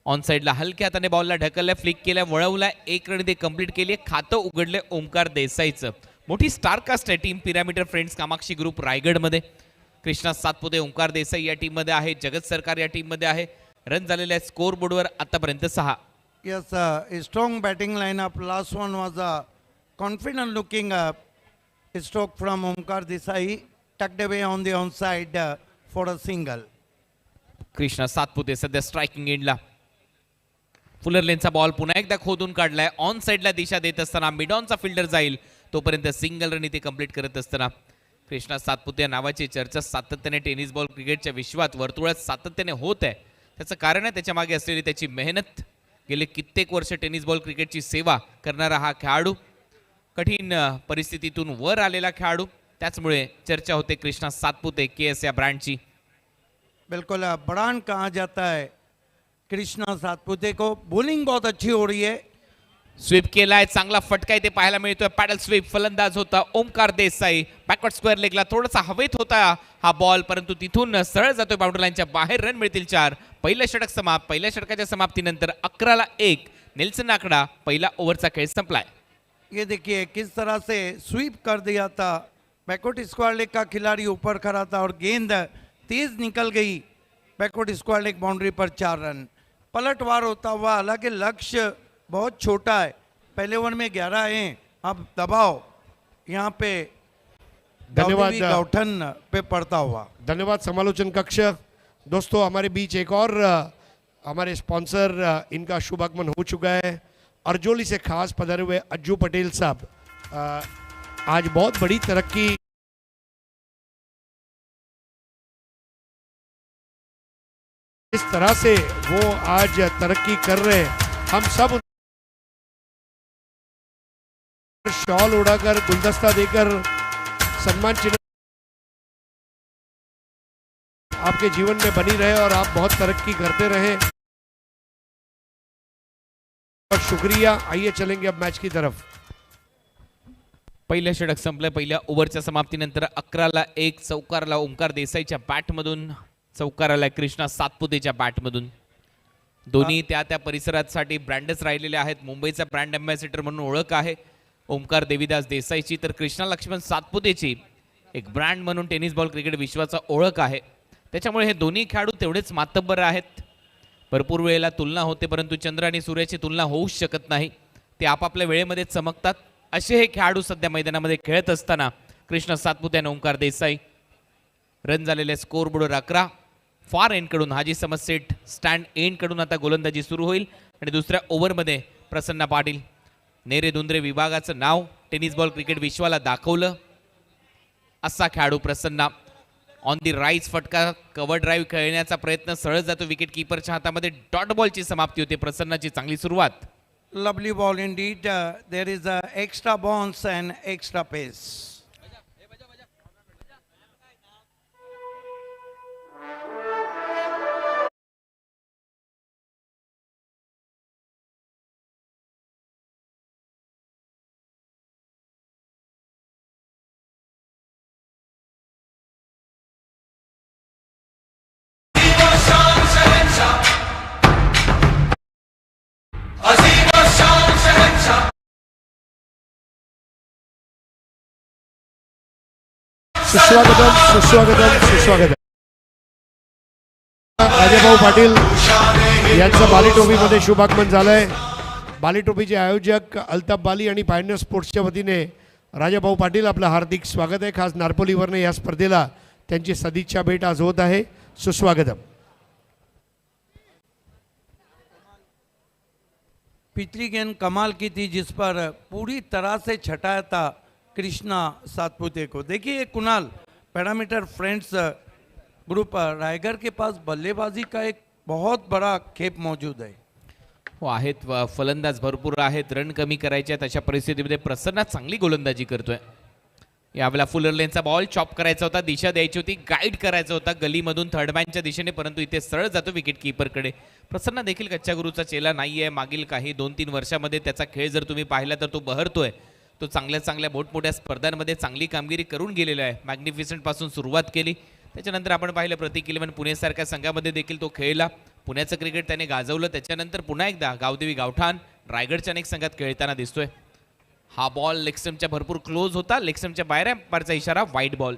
ऑन साईडला हलक्या हाताने बॉलला ढकललाय, फ्लिक केलाय, वळवलाय, 1 रन ते कंप्लीट केली. खातं उघडले ओमकार देसाईचं. मोठी स्टारकास्ट आहे team pyramid friends Kamakshi group Raigad मध्ये. कृष्णा सातपुते ओमकार देसाई या टीम मध्ये आहे, जगत सरकार या टीम मध्ये आहे. रन झालेले आहेत स्कोर बोर्डवर आतापर्यंत 6. Yes, a strong batting lineup. Last one was a confident looking stroke from Omkar Desai, tucked away on the onside for a single. Krishna Satpute सध्या स्ट्रायकिंग एंडला. फुलर लेनचा बॉल पुन्हा एकदा खोदून काढलाय, ऑन साईडला दिशा देत असताना मिडॉनचा फिल्डर जाईल तोपर्यंत सिंगल रन इथे कंप्लीट करत असताना कृष्णा सातपुते नावाची चर्चा सातत्याने टेनिस बॉल क्रिकेटच्या विश्वात वर्तुळात सातत्याने होत आहे. त्याचं कारण आहे त्याच्या मागे असलेली त्याची मेहनत. गेले कित्येक वर्ष टेनिस बॉल क्रिकेटची सेवा करणारा हा खेळाडू, कठीण परिस्थितीतून वर आलेला खेळाडू, त्याचमुळे चर्चा होते कृष्णा सातपुते केएस या ब्रँडची. बिल्कुल ब्रांड कहा जाता है कृष्णा सातपुते को. बॉलिंग बहुत अच्छी हो रही है. स्वीप केलाय, चांगला फटका इथे पाहायला मिळतोय. पॅडल स्वीप, फलंदाज होता ओमकार देसाई. बॅकवर्ड स्क्वेअर लेगला थोडासा हवेत होता हा बॉल, परंतु तिथून सरळ जातोय बाउंड्री लाईनच्या बाहेर. रन मिळतील 4. पहिलं षटक समाप्त. पहिल्या षटकाच्या समाप्तीनंतर 11-1 नेल्सन आकडा. पहिला ओव्हरचा खेळ संपलाय. ये देखिए किस तरह से स्वीप कर दिया था. बैकवर्ड स्क्वायर लेग का खिलाड़ी ऊपर खड़ा था और गेंद तेज निकल गई बैकवर्ड स्क्वायर लेग बाउंड्री पर. 4 रन. पलटवार होता हुआ, हालांकि लक्ष्य बहुत छोटा है. पहले ओवर में 11 हैं. अब दबाव यहाँ पे धन्यवाद गौठन पे पड़ता हुआ. धन्यवाद समालोचन कक्ष. दोस्तों हमारे बीच एक और हमारे स्पॉन्सर इनका शुभ आगमन हो चुका है. अर्जोली से खास पधारे हुए अज्जू पटेल साहब. आज बहुत बड़ी तरक्की इस तरह से वो आज तरक्की कर रहे हैं. हम सब शॉल उड़ाकर, गुलदस्ता देकर सम्मान चिन्ह आपके जीवन में बनी रहे और आप बहुत तरक्की करते रहे. और शुक्रिया. आइए चलेंगे अब मैच की तरफ. पहिलं षटक संपलं. पहिल्या ओव्हरच्या समाप्तीनंतर 11ला 1 चौकाराला ओमकार देसाईच्या बॅटमधून, चौकाराला कृष्णा सातपुतेच्या बॅटमधून. दोन्ही त्या त्या परिसरासाठी ब्रँडच राहिलेले आहेत. मुंबईचा ब्रँड अँबॅसेडर म्हणून ओळख आहे ओमकार देवीदास देसाईची, तर कृष्णा लक्ष्मण सातपुतेची एक ब्रँड म्हणून टेनिस बॉल क्रिकेट विश्वाचा ओळख आहे. त्याच्यामुळे हे दोन्ही खेळाडू तेवढेच मातब्बर आहेत. भरपूर वेळेला तुलना होते, परंतु चंद्र आणि सूर्याची तुलना होऊच शकत नाही. ते आपापल्या वेळेमध्ये चमकतात. असे हे खेळाडू सध्या मैदानामध्ये खेळत असताना कृष्णा सातपुते आणि ओमकार देसाई. रन झालेले स्कोर बोर्डवर 11. फार एंडकडून हाजी समज सेट स्टँड एंडकडून आता गोलंदाजी सुरू होईल आणि दुसऱ्या ओव्हरमध्ये प्रसन्ना पाटील. नेरे दुंद्रे विभागाचं नाव टेनिस बॉल क्रिकेट विश्वाला दाखवलं असा खेळाडू प्रसन्ना. ऑन दी राईज फटका, कव्हर ड्राईव्ह खेळण्याचा प्रयत्न सहज जातो. विकेट कीपरच्या हातामध्ये डॉट बॉलची समाप्ती होते. प्रसन्नाची चांगली सुरुवात. Lovely ball indeed. There is a extra bounce and extra pace. सुस्वागतम सुस्वागतम सुस्वागतम. राजाभाऊ पाटील यांचं बाली ट्रॉफीमध्ये शुभागमन झालंय. बाली ट्रॉफीचे आयोजक अल्ताफ बाली आणि पायनियर स्पोर्ट्सच्या वतीने राजाभाऊ पाटील आपलं हार्दिक स्वागत आहे. खास नारपोलीवरनं या स्पर्धेला त्यांची सदिच्छा भेट आज होत आहे. सुस्वागतम. पिछली गेंद कमाल की थी जिस पर पूरी तरह से छटाया था कृष्णा सातपुते को. देखिए Kunal, parameter friends group Raigarh के पास बल्लेबाजी का एक बहुत बड़ा खेप मौजूद है. हो आहेत, फलंदाज भरपूर आहेत, रन कमी करायचे आहेत. अशा परिस्थितीमध्ये प्रसन्ना चांगली गोलंदाजी करतोय. यावेळेला फुलर लेनचा बॉल चॉप करायचा होता, दिशा द्यायची होती, गाईड करायचा होता गलीमधून थर्ड मॅनच्या दिशेने, परंतु इथे सरळ जातो विकेट कीपरकडे. प्रसन्ना देखील कच्च्या गुरुचा चेला नाही आहे. मागील काही 2-3 वर्षामध्ये त्याचा खेळ जर तुम्ही पाहिला तर तो बहरतोय. तो चांगल्या चांगल्या मोठमोठ्या स्पर्धांमध्ये चांगली कामगिरी करून गेलेला आहे. मॅग्निफिसंट पासून सुरुवात केली, त्याच्यानंतर आपण पाहिलं प्रतीक 11 पुणेसारख्या संघामध्ये देखील तो खेळला. पुण्याचं क्रिकेट त्याने गाजवलं. त्याच्यानंतर पुन्हा एकदा गावदेवी गावठाण रायगडच्या अनेक संघात खेळताना दिसतोय. हा बॉल लेगस्टम्पच्या भरपूर क्लोज होता. लेगस्टम्पच्या बाहेर अंपायरचा इशारा, वाईड बॉल.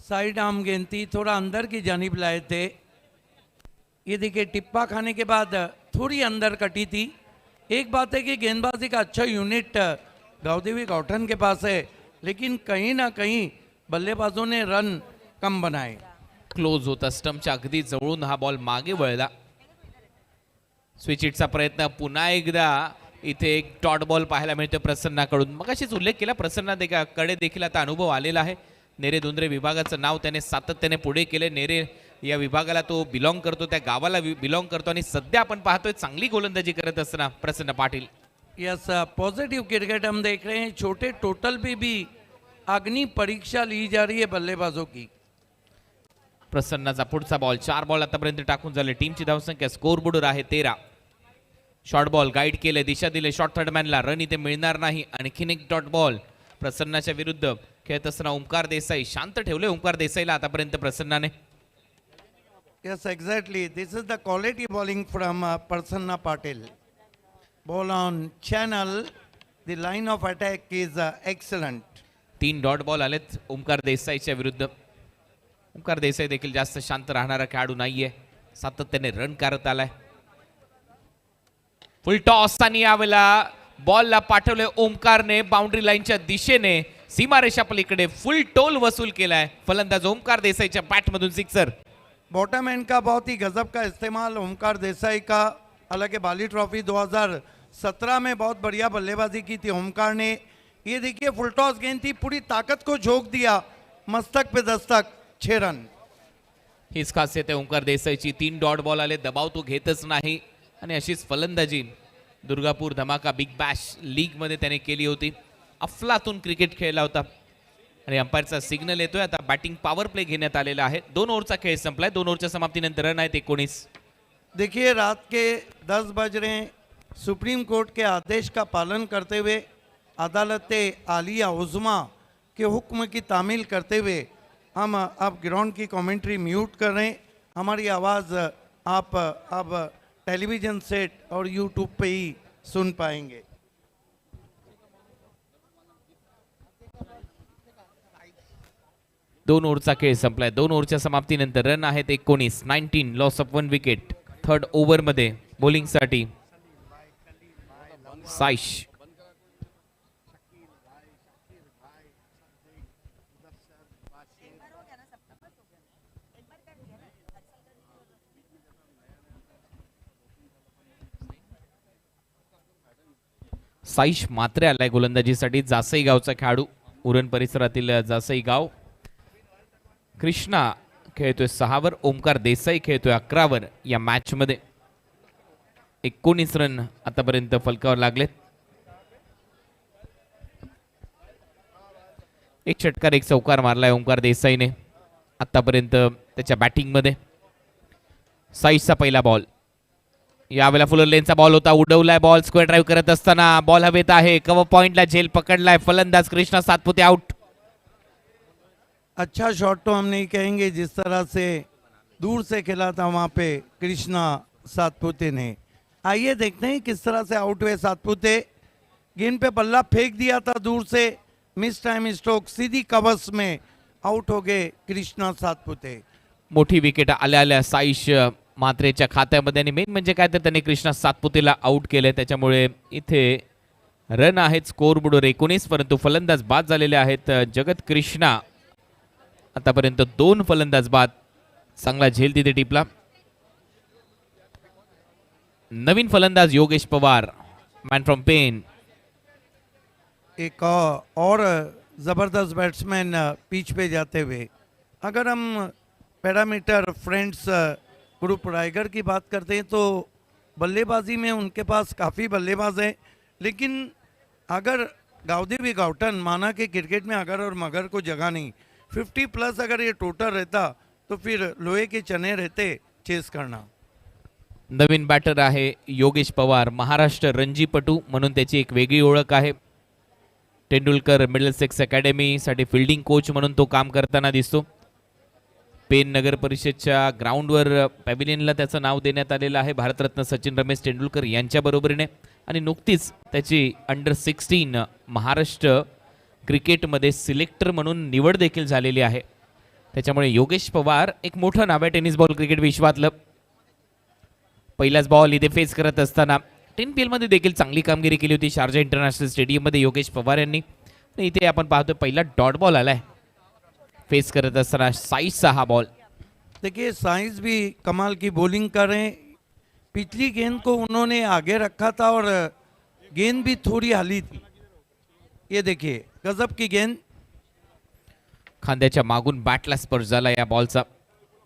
साइड आर्म गेंद थी, थोड़ा अंदर की जानिब लाए थे. ये देखिए टिप्पा खाने के बाद थोड़ी अंदर कटी थी. एक बात है कि गेंदबाजी का अच्छा यूनिट गावदेवी गावठाण के पास है, लेकिन कहीं ना कहीं बल्लेबाजों ने रन कम बनाए. क्लोज होता, स्टम्पच्या अगदी जवळून हा बॉल मागे वळला. स्विच हिटचा प्रयत्न पुन्हा एकदा. इथे एक डॉट बॉल पाहायला मिळतो प्रसन्नाकडून. मग अशीच उल्लेख केला, प्रसन्ना कडे देखील आता अनुभव आलेला आहे. नेरे दुंद्रे विभागाचं नाव त्याने सातत्याने पुढे केले. नेरे या विभागाला तो बिलॉंग करतो, त्या गावाला बिलॉंग करतो आणि सध्या आपण पाहतोय चांगली गोलंदाजी करत असताना प्रसन्न पाटील. यस, पॉजिटिव क्रिकेट हम देख रहे हैं. छोटे टोटल पे भी अग्नि परीक्षा ली जा रही है बल्लेबाजों की. प्रसन्नाचा पुढचा बॉल. 4 बॉल आतापर्यंत टाकून झाले. टीमची धावसंख्या स्कोर बोर्डवर आहे 13. शॉर्ट बॉल गाईड केले, दिशा दिले शॉर्ट थर्डमॅनला. रन इथे मिळणार नाही. आणखीन एक डॉट बॉल प्रसन्नाच्या विरुद्ध खेळत असताना ओमकार देसाई. शांत ठेवले ओमकार देसाईला आतापर्यंत प्रसन्नाने. Yes, exactly. This is the quality bowling from Prasanna Patil. Ball on channel. The line of attack is excellent. 3 dot ball आलेत ओमकार देसाईच्या विरुद्ध. ओमकार देसाई देखील जास्त शांत राहणारा खेळाडू नाहीये. सातत्याने रन करत आलाय. फुल टॉस आणि यावेळेला बॉलला पाठवले ओमकारने बाउंड्री लाईनच्या दिशेने. सीमारेषा पलीकडे फुल टोल वसूल केलाय फलंदाज ओमकार देसाईच्या बॅटमधून सिक्सर. बॉटम एंड का बहुत ही गजब का इस्तेमाल ओमकार देसाई का. हालांकि बाली ट्रॉफी 2017 में बहुत बढ़िया बल्लेबाजी की थी ओमकार ने. ये देखिए फुल टॉस गेंद थी, पूरी ताकत को झोंक दिया, मस्तक पे दस्तक, 6 रन. हीच खासियत आहे ओमकार देसाईची. 3 डॉट बॉल आले, दबाव तो घेतच नाही आणि अशीच फलंदाजी दुर्गापूर धमाका बिग बॅश लीग मध्ये त्याने केली होती. अफलातून क्रिकेट खेळला होता आणि अंपायरचा सिग्नल येतोय. आता बॅटिंग पॉवर प्ले घेण्यात आलेला आहे. 2 ओव्हरचा खेळ संपलाय. 2 ओव्हरच्या समाप्तीनंतर रन आहेत 19. देखिए रात के 10 बज रहे हैं. सुप्रीम कोर्ट के आदेश का पालन करते हुए अदालत आलिया उज़्मा के हुक्म की तामील करते हुए हम अब ग्राउंड की कमेंट्री म्यूट कर रहे हैं। हमारी आवाज़ आप अब टेलीविज़न सेट और यूट्यूब पे ही सुन पाएंगे। दोन ओव्हरचा खेळ संपलाय। 2 ओव्हरच्या समाप्तीनंतर रन आहेत 19 लॉस ऑफ 1 विकेट। थर्ड ओव्हरमध्ये बॉलिंगसाठी साईश साईश मात्रे आलाय गोलंदाजीसाठी। जासई गावचा खेळाडू, उरण परिसरातील जासई गाव। कृष्णा खेळतोय 6 वर, ओमकार देसाई खेळतोय 11 वर। या मॅच मध्ये 19 रन आतापर्यंत फलकावर लागलेत। एक षटकार एक चौकार मारलाय ओमकार देसाईने आतापर्यंत त्याच्या बॅटिंग मध्ये। साईशचा पहिला बॉल, यावेळेला फुलर लेनचा बॉल होता, उडवलाय बॉल। स्क्वेअर ड्राईव्ह करत असताना बॉल हवेत आहे, कव्हर पॉइंटला झेल पकडलाय फलंदाज कृष्णा सातपुते आउट। अच्छा शॉट तो हम नहीं कहेंगे, जिस तरह से दूर से खेला था वहाँ पे कृष्णा सातपुते ने। आइए देखते हैं किस तरह से आउट हुए सातपुते। गेंद पे बल्ला फेंक दिया था दूर से, मिस टाइम स्ट्रोक, सीधी कवर्स में आउट हो गए कृष्णा सातपुते। मोठी विकेट आल्या आल्या साईश मात्रेच्या खात्यामध्ये, आणि मेन म्हणजे काय तर त्यांनी कृष्णा सातपुतेला आउट केले, त्याच्यामुळे इथे रन आहेत स्कोर बोर्डवर 19, परंतु फलंदाज बाद झालेले आहेत। जगत कृष्णा आतापर्यंत 2 फलंदाज बाद, चांगला झेल तिथे टिपला। नवीन फलंदाज योगेश पवार, मॅन फ्रॉम पेन। एक और ज़बरदस्त बैट्समैन पिच पे जाते हुए। अगर हम पैरामीटर फ्रेंड्स ग्रुप रायगढ़ की बात करते हैं तो बल्लेबाजी में उनके पास काफ़ी बल्लेबाज हैं, लेकिन अगर गावदेवी गावटन माना कि क्रिकेट में अगर और मगर को जगह नहीं, 50 प्लस अगर ये टोटल रहता तो फिर लोहे के चने रहते चेस करना। नवीन बॅटर आहे योगेश पवार, महाराष्ट्र रणजीपटू म्हणून त्याची एक वेगळी ओळख आहे। तेंडुलकर मिडलसेक्स अकॅडमीसाठी फील्डिंग कोच म्हणून तो काम करताना दिसतो। पेन नगर परिषदच्या ग्राउंडवर पॅव्हिलियनला त्याचं नाव देण्यात आलेलं आहे भारतरत्न सचिन रमेश तेंडुलकर यांच्या बरोबरीने, आणि नुकतीच त्याची अंडर 16 महाराष्ट्र क्रिकेटमध्ये सिलेक्टर म्हणून निवड देखील झालेली आहे। त्याच्यामुळे योगेश पवार एक मोठं नाव आहे टेनिस बॉल क्रिकेट विश्वातलं। पहिलाच बॉल इथे फेस करत असताना 10 मध्ये देखील चांगली कामगिरी केली होती शारजा इंटरनॅशनल स्टेडियममध्ये योगेश पवार यांनी। इथे आपण पाहतोय पहिला डॉट बॉल आलाय फेस करत असताना साईशचा हा बॉल। देखिए साइंस भी कमाल की बॉलिंग कर रहे हैं। पिछली गेंद को उन्होंने आगे रखा था और गेंद भी थोड़ी हली थी। ये देखिए गजब की गेंद, खांद्याच्या मागून बॅटला स्पर्श झाला या बॉलचा।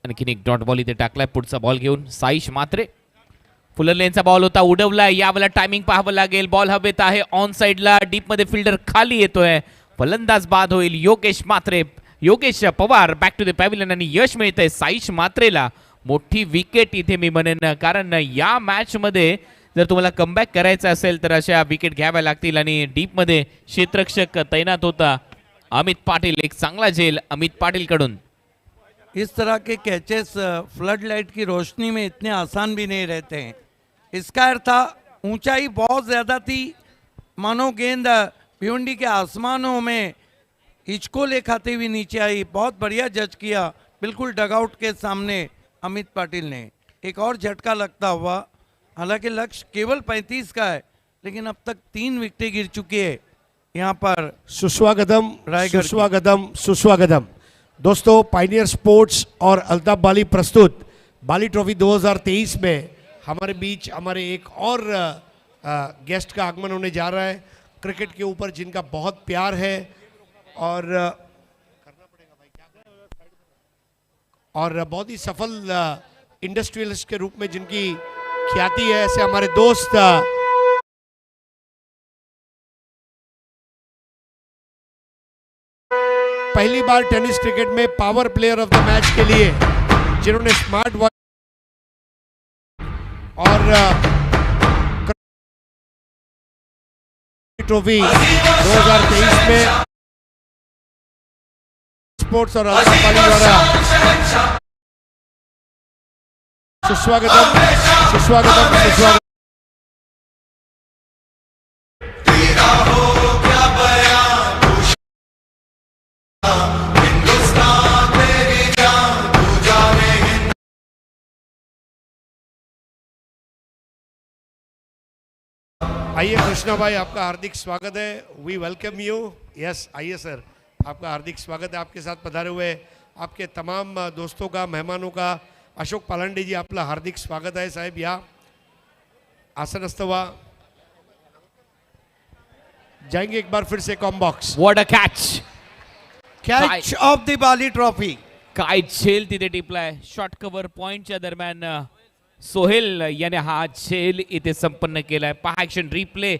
आणखीन एक डॉट बॉल इथे टाकलाय पुढचा बॉल घेऊन साईश मात्रे। फुलर लेनचा बॉल होता, उडवलाय, यावेळेला टायमिंग पाहावं लागेल। बॉल हवेत आहे ऑन साइडला, डीप मध्ये फिल्डर खाली येतोय, फलंदाज बाद होईल Yogesh Matre. Yogesh Pawar back to the pavilion आणि यश मिळतंय साईश मात्रेला। मोठी विकेट इथे मी म्हणेन, कारण या मॅच मध्ये जर तुम्हाला कमबॅक करायचं असेल तर अशा विकेट घ्याव्या लागतील, आणि डीप मध्ये क्षेत्ररक्षक तैनात होता अमित पाटील। एक चांगला झेल अमित पाटील कडून। इस तरह के कैचेस फ्लड लाइट की रोशनी में इतने आसान भी नहीं रहते हैं। इसका अर्थ था ऊंचाई बहुत ज़्यादा थी, मानो गेंद भिवंडी के आसमानों में हिचकोले खाते हुए नीचे आई। बहुत बढ़िया जज किया बिल्कुल डगआउट के सामने अमित पाटिल ने। एक और झटका लगता हुआ, हालांकि लक्ष्य केवल 35 का है, लेकिन अब तक 3 विकेटें गिर चुकी है यहाँ पर। सुस्वागतम रायगढ़ की। सुस्वागतम सुस्वागतम दोस्तों। पाइनियर स्पोर्ट्स और अल्ताफ बाली प्रस्तुत बाली ट्रॉफी 2023 में हमारे बीच हमारे एक और गेस्ट का आगमन होने जा रहा है, क्रिकेट के ऊपर जिनका बहुत प्यार है और बहुत ही सफल इंडस्ट्रियलिस्ट के रूप में जिनकी ख्याति है, ऐसे हमारे दोस्त पहली बार टेनिस क्रिकेट में power player of the match के लिए जिन्होंने स्मार्ट वॉच और ट्रॉफी 2023 में स्पोर्ट्स और अल्ताफ बाली द्वारा सुस्वागतम सुस्वागतम सुस्वागतम। आइए कृष्णा भाई, आपका हार्दिक स्वागत है। We welcome you. यस, आइए सर, आपका हार्दिक स्वागत है। आपके साथ पधारे हुए आपके तमाम दोस्तों का, मेहमानों का, अशोक पालांडे जी, आपला हार्दिक स्वागत आहे साहेब। या आसनस्थ व्हा। जाएंगे एक बार फिर से com box. What a catch! Catch of the Bali trophy. काय झेल तिथे टिपलाय. शॉर्ट कव्हर पॉइंटच्या दरम्यान सोहेल याने हा झेल इथे संपन्न केलाय. पहा ऍक्शन रिप्ले.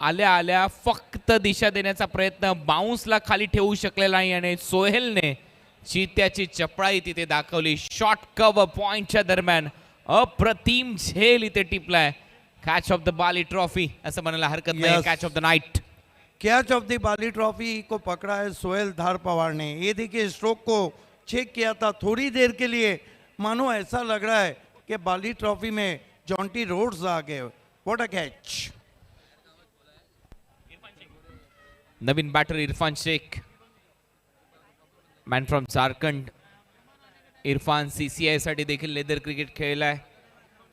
आल्या आल्या फक्त दिशा देण्याचा प्रयत्न, बाउन्सला खाली ठेवू शकलेला नाही आणि सोहेलने चित्याची चपळाई तिथे दाखवली. शॉर्ट कव्हर पॉइंटच्या दरम्यान अप्रतिम झेल इथे टिपलाय. Catch of the Bali trophy असं म्हणायला हरकत नाही. Yes. Catch of the night. Catch of the Bali trophy को पकड़ा है सोहेल धार पवार ने. ये देखिए स्ट्रोक को चेक किया था थोड़ी देर के लिए, मानो ऐसा लग रहा है कि बाली ट्रॉफी में जॉन्टी रोड्स आ गए. What a catch. नवीन batter Irfan Shaikh, man from Jharkhand. Irfan CCI साठी देखील लेदर क्रिकेट खेळलाय.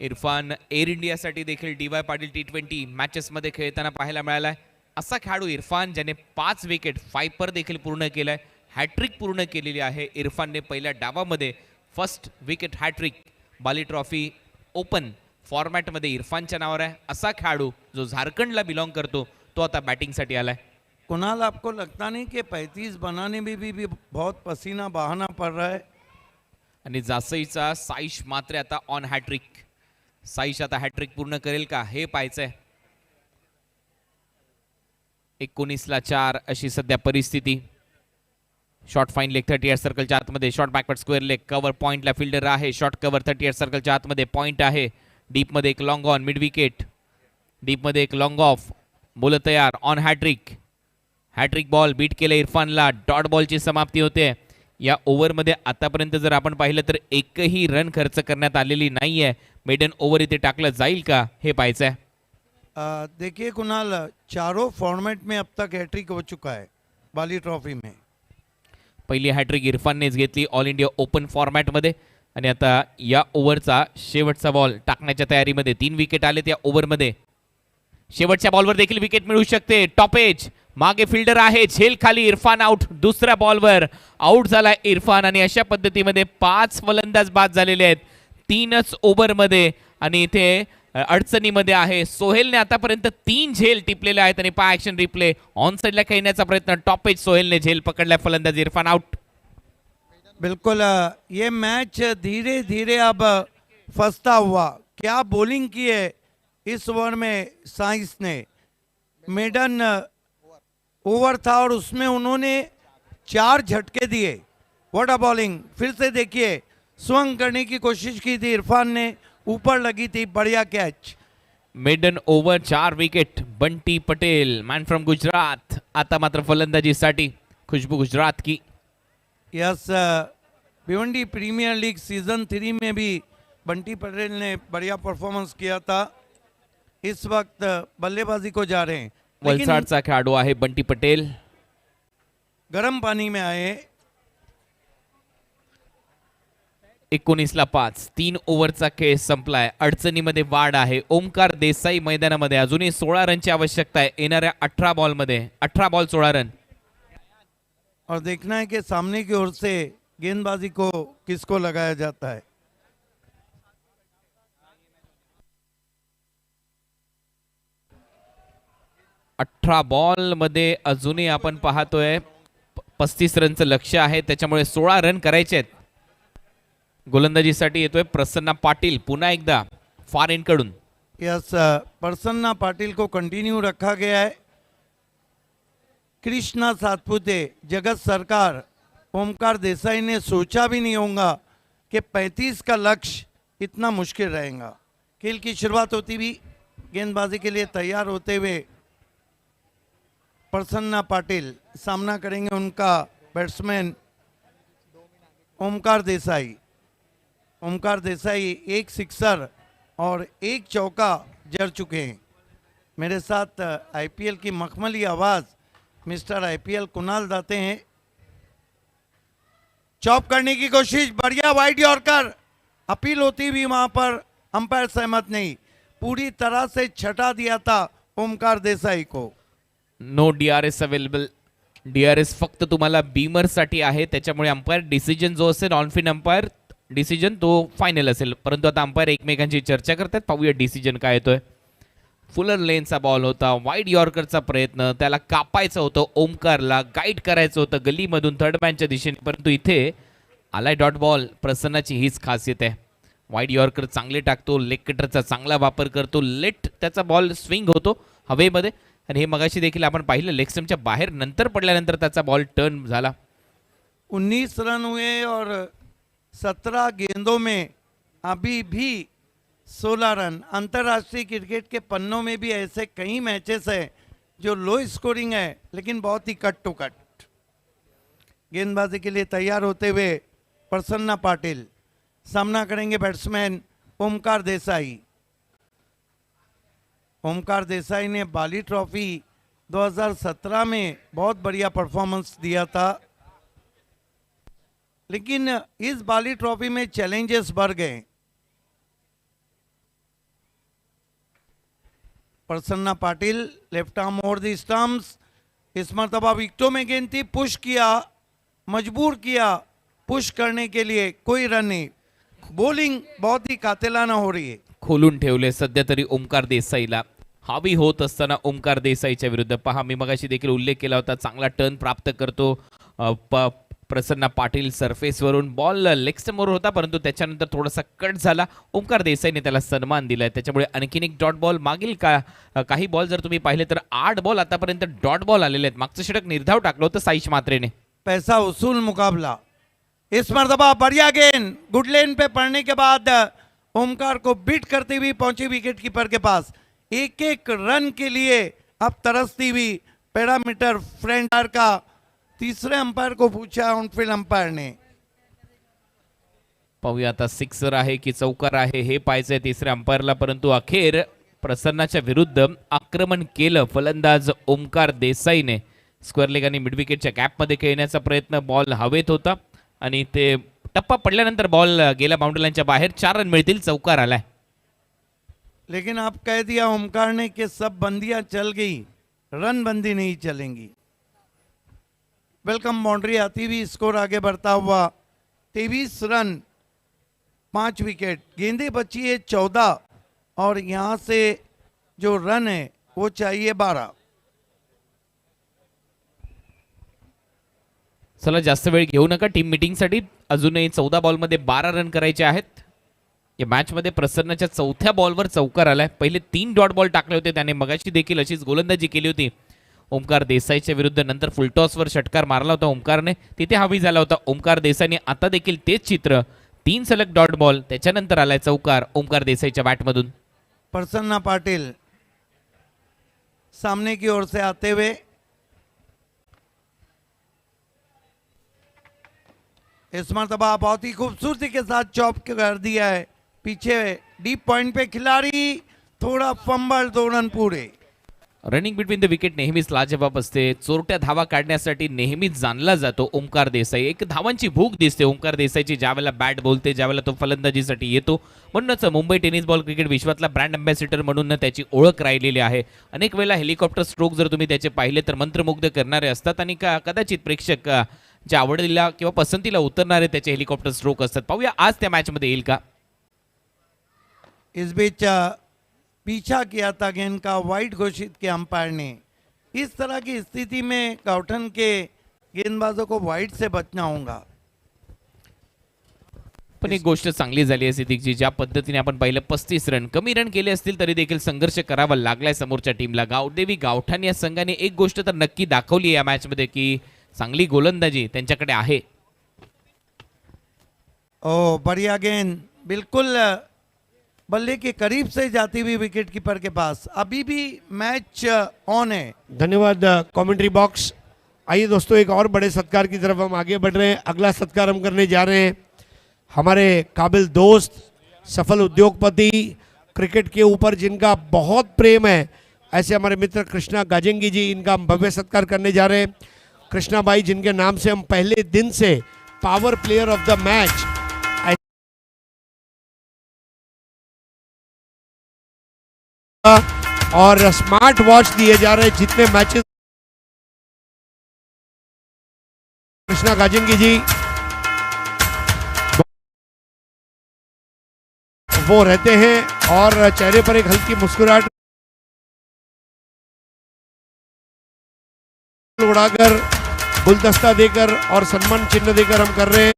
इरफान एअर इंडियासाठी देखील DY पाटील T20 मॅचेसमध्ये खेळताना पाहायला मिळालाय. असा खेळाडू इरफान ज्याने 5 विकेट, 5 पर देखील पूर्ण केलाय. हॅट्रिक पूर्ण केलेली आहे इरफानने पहिल्या डावामध्ये. फर्स्ट विकेट हॅट्रिक बाली ट्रॉफी ओपन फॉर्मॅटमध्ये इरफानच्या नावावर आहे. असा खेळाडू जो झारखंडला बिलॉंग करतो तो आता बॅटिंगसाठी आलाय. कुणाल, आपको लगता नहीं कि 35 बनाने में भी बहुत पसीना बहाना पड़ रहा है. आणि जासईचा साईश मात्र आता ऑन हॅट्रिक. साईश आता हॅट्रिक पूर्ण करेल का हे पाहायचंय. 19ला 4 अशी सध्या परिस्थिती. शॉर्ट फाईन लेग 38 सर्कलच्या आतमध्ये. Short backward square leg. Cover पॉइंटला फिल्डर आहे. शॉर्ट कव्हर 38 सर्कलच्या आतमध्ये. पॉइंट आहे. डीपमध्ये एक लॉंग ऑन मिड विकेट. डीपमध्ये एक लॉंग ऑफ. बोल तयार. On hat trick. Hat trick ball beat केलं इरफानला. डॉट बॉलची समाप्ती होते. या ओव्हरमध्ये आतापर्यंत जर आपण पाहिलं तर एकही रन खर्च करण्यात आलेली नाहीये. मेडन ओव्हर इथे टाकलं जाईल का हे पाहायचं आहे. देखिए कुणाल, चारों फॉर्मेट में अब तक हैट्रिक हो चुका है बाली ट्रॉफी में. पहिली हॅट्रिक इरफाननेच घेतली ऑल इंडिया ओपन फॉर्मॅटमध्ये. आणि आता या ओव्हरचा शेवटचा बॉल टाकण्याच्या तयारीमध्ये. 3 विकेट आले त्या ओव्हरमध्ये. शेवटच्या बॉलवर देखील विकेट मिळू शकते. टॉप एज मागे फिल्डर आहे. झेल खाली. इरफान आउट. दुसऱ्या बॉलवर आउट झाला इरफान. आणि अशा पद्धतीमध्ये 5 फलंदाज बाद झालेले आहेत 3च ओव्हरमध्ये. आणि इथे अडचणीमध्ये आहे. सोहेलने आतापर्यंत 3 झेल टिपलेले आहेत. आणि पा ऍक्शन रिप्ले. ऑन साइडला खेळण्याचा प्रयत्न. टॉप एज सोहेलने झेल पकडला. फलंदाज इरफान आउट. बिल्कुल. ये मैच धीरे धीरे अब फंसता हुआ. क्या बॉलिंग की है इस ओवर में साइंस ने. मेडन ओवर था और उसमें उन्होंने 4 झटके दिए. What a bowling. फिर से देखिए स्विंग करने की कोशिश की थी इरफान ने, ऊपर लगी थी. बढ़िया catch. Maiden over 4 wicket. Bunty Patel man from Gujarat. आता मात्र फलंदाजीसाठी खुशबू गुजरात की. Yes, Bhiwandi premier league season 3 में भी बंटी पटेल ने बढ़िया परफॉर्मेंस किया था. इस वक्त बल्लेबाजी को जा रहे हैं. लेकिन वलसाडचा खेळाडू आहे बंटी पटेल. गर्म पानी में आए. 19ला 5. 3 ओव्हरचा खेळ संपलाय. अडचणीमध्ये वाढ आहे. ओमकार देसाई मैदानामध्ये. अजूनही 16 रनची आवश्यकता आहे येणाऱ्या 18 बॉलमध्ये. 18 बॉल 16 रन. और देखना है कि सामने की ओर से गेंदबाजी को किसको लगाया जाता है. अठरा बॉल मध्ये अजूनही आपण पाहतोय 35 रनचं लक्ष्य आहे. त्याच्यामुळे 16 रन करायचे आहेत. गोलंदाजीसाठी येतोय प्रसन्ना पाटील पुन्हा एकदा फार एंड कडून. यस, प्रसन्ना पाटिल को कंटिन्यू रखा गया है. कृष्णा सातपुते, जगत सरकार, ओमकार देसाई ने सोचा भी नहीं होगा कि 35 का लक्ष्य इतना मुश्किल रहेगा. खेल की शुरुआत होती हुई गेंदबाजी के लिए तैयार होते हुए प्रसन्ना पाटिल, सामना करेंगे उनका बैट्समैन ओमकार देसाई। ओमकार देसाई एक सिक्सर और एक चौका जड़ चुके हैं। मेरे साथ आईपीएल की मखमली आवाज़ मिस्टर आईपीएल कुणाल दाते हैं। चॉप करने की कोशिश, बढ़िया वाइड यॉर्कर, अपील होती भी वहां पर अंपायर सहमत नहीं, पूरी तरह से छटा दिया था ओमकार देसाई को। No DRS available. DRS फक्त तुम्हाला बीमरसाठी आहे, त्याच्यामुळे अंपायर डिसिजन जो असेल ऑन फिन अंपायर डिसिजन तो फायनल असेल. परंतु आता अंपायर एकमेकांची चर्चा करतात, पाहूया डिसिजन काय येतोय. फुलर लेनचा बॉल होता, वाईड यॉर्करचा प्रयत्न, त्याला कापायचं होतं ओमकारला, गाईड करायचं होतं गलीमधून थर्ड मॅनच्या दिशेने, परंतु इथे आलाय डॉट बॉल. प्रसन्नाची हीच खासियत आहे, वाईड यॉर्कर चांगले टाकतो, लेग कटरचा चांगला वापर करतो, लेट त्याचा बॉल स्विंग होतो हवेमध्ये. आणि हे मगाशी देखील आपण पाहिलं, लेग स्टंपच्या बाहेर नंतर पडल्यानंतर त्याचा बॉल टर्न झाला. 19 रन हुए और 17 गेंदों में अभी भी 16 रन। अंतर्राष्ट्रीय क्रिकेट के पन्नों में भी ऐसे कई मैचेस हैं जो लो स्कोरिंग है लेकिन बहुत ही कट टू कट। गेंदबाजी के लिए तैयार होते हुए प्रसन्ना पाटिल, सामना करेंगे बैट्समैन ओमकार देसाई। ओमकार देसाई ने बाली ट्रॉफी 2017 में बहुत बढ़िया परफॉर्मेंस दिया था, लेकिन इस बाली ट्रॉफी में चैलेंजेस बढ़ गए। Prasanna Patil left arm over the stumps, इस मरतबा विकेटों में गेंद थी, पुश किया, मजबूर किया पुश करने के लिए, कोई रन नहीं। बॉलिंग बहुत ही कातिलाना हो रही है। खोलून ठेवले सध्या तरी ओमकार देसाईला. हावी होत असताना ओमकार देसाईच्या विरुद्ध पहा, मी मगाशी देखील उल्लेख केला होता, चांगला टर्न प्राप्त करतो प्रसन्ना पाटील. सरफेसवरून बॉल लेग स्टंपवर होता, परंतु त्याच्यानंतर थोडासा कट झाला. ओमकार देसाईने त्याला सन्मान दिलाय, त्याच्यामुळे आणखीन एक डॉट बॉल. मागील काही बॉल जर तुम्ही पाहिले तर 8 बॉल आतापर्यंत डॉट बॉल आलेले आहेत. मागचं षटक निर्धाव टाकलं होतं साईश मात्रेने. पैसा वसूल मुकाबला। इस मरतबा बढ़िया गेंद गुड लेन पे पड़ने के बाद ओमकार को बीट करती हुई पहुंची विकेट कीपर के पास। एक एक रन के लिए अब तरसती हुई पैरामीटर फ्रेंड का तीसरे अंपायर को पूछा ऑनफील्ड अंपायर ने। पाहूया आता सिक्सर आहे की चौकार आहे हे पाहायचंय तिसऱ्या अंपायरला, परंतु अखेर प्रसन्नाच्या विरुद्ध आक्रमण केलं फलंदाज ओमकार देसाईने. स्क्वेअर लेग आणि मिड विकेटच्या गॅपमध्ये खेळण्याचा प्रयत्न, बॉल हवेत होता आणि ते टप्पा पडल्यानंतर बॉल गेला बाउंड्री लाईनच्या बाहेर. 4 रन मिळतील, चौकार आलाय. लेकिन आप कह दिया ओमकार ने कि सब बंदियां चल गई, रन बंदी नहीं चलेंगी। वेलकम बाउंड्री आती हुई स्कोर आगे बढ़ता हुआ 23 रन 5 विकेट। गेंदें बची है 14 और यहाँ से जो रन है वो चाहिए 12। चला जास्त वेळ घेऊ नका टीम मीटिंगसाठी. अजूनही 14 बॉलमध्ये 12 रन करायचे आहेत. या मॅचमध्ये प्रसन्नाच्या चौथ्या बॉलवर चौकार आलाय. पहिले 3 डॉट बॉल टाकले होते त्याने, मगाशी देखील अशीच गोलंदाजी केली होती ओमकार देसाईच्या विरुद्ध. नंतर फुलटॉसवर षटकार मारला होता ओमकारने, तिथे हावी झाला होता ओमकार देसाईने. आता देखील तेच चित्र, 3 सलग डॉट बॉल, त्याच्यानंतर आलाय चौकार ओमकार देसाईच्या बॅटमधून. प्रसन्ना पाटिल सामने की ओर से आते हुए इस मरतबा बहुत ही खूबसूरती के साथ चॉप कर दिया है। पीछे डीप पॉइंट पे खिलाड़ी, थोड़ा फंबल, 2 रन पूरे। रनिंग बिटवीन द विकेट नेहमीच लाजवाब असते. चोरट्या धावा काढण्यासाठी नेहमीच जाणला जातो ओमकार देसाई. एक धावांची भूक दिसते ओमकार देसाईची ज्यावेळेला बॅट बोलते, ज्यावेळेला तो फलंदाजीसाठी येतो. म्हणूनच मुंबई टेनिस बॉल क्रिकेट विश्वातला ब्रँड अँबॅसिडर म्हणून त्याची ओळख राहिलेली आहे. अनेक वेळेला हेलिकॉप्टर स्ट्रोक जर तुम्ही त्याचे पाहिले तर मंत्रमुग्ध करणारे असतात आणि कदाचित प्रेक्षक ज्या आवडीला किंवा पसंतीला उतरणारे त्याचे हेलिकॉप्टर स्ट्रोक असतात. पाहूया आज त्या मॅचमध्ये येईल का. इस बीच पीछा किया था गेंद का, वाइड घोषित किया अंपायर ने। इस तरह की स्थिति में गाउठन के गेंदबाजों को वाइड से बचना होगा। पण एक गोष्ट चांगली झाली आहे सिद्दीकजी, ज्या पद्धतीने आपण पाहिलं 35 रन कमी रन केले असतील तरी देखील संघर्ष करावा लागलाय समोरच्या टीमला. गावदेवी गावठाण या संघाने एक गोष्ट तर नक्की दाखवली या मॅचमध्ये की चांगली गोलंदाजी त्यांच्याकडे आहे. ओ बढ़िया गेंद, बिल्कुल बल्ले के करीब से जाती हुई विकेट कीपर के पास। अभी भी मैच ऑन है। धन्यवाद कमेंट्री बॉक्स। आइए दोस्तों, एक और बड़े सत्कार की तरफ हम आगे बढ़ रहे हैं। अगला सत्कार हम करने जा रहे हैं हमारे काबिल दोस्त, सफल उद्योगपति, क्रिकेट के ऊपर जिनका बहुत प्रेम है, ऐसे हमारे मित्र कृष्णा गाजेंगी जी। इनका हम भव्य सत्कार करने जा रहे हैं। कृष्णा भाई, जिनके नाम से हम पहले दिन से power player of the match और स्मार्ट वॉच दिए जा रहे हैं जितने मैचेस कृष्णा गाजेंगी जी वो रहते हैं और चेहरे पर एक हल्की मुस्कुराहट उड़ाकर, गुलदस्ता देकर और सम्मान चिन्ह देकर हम कर रहे हैं।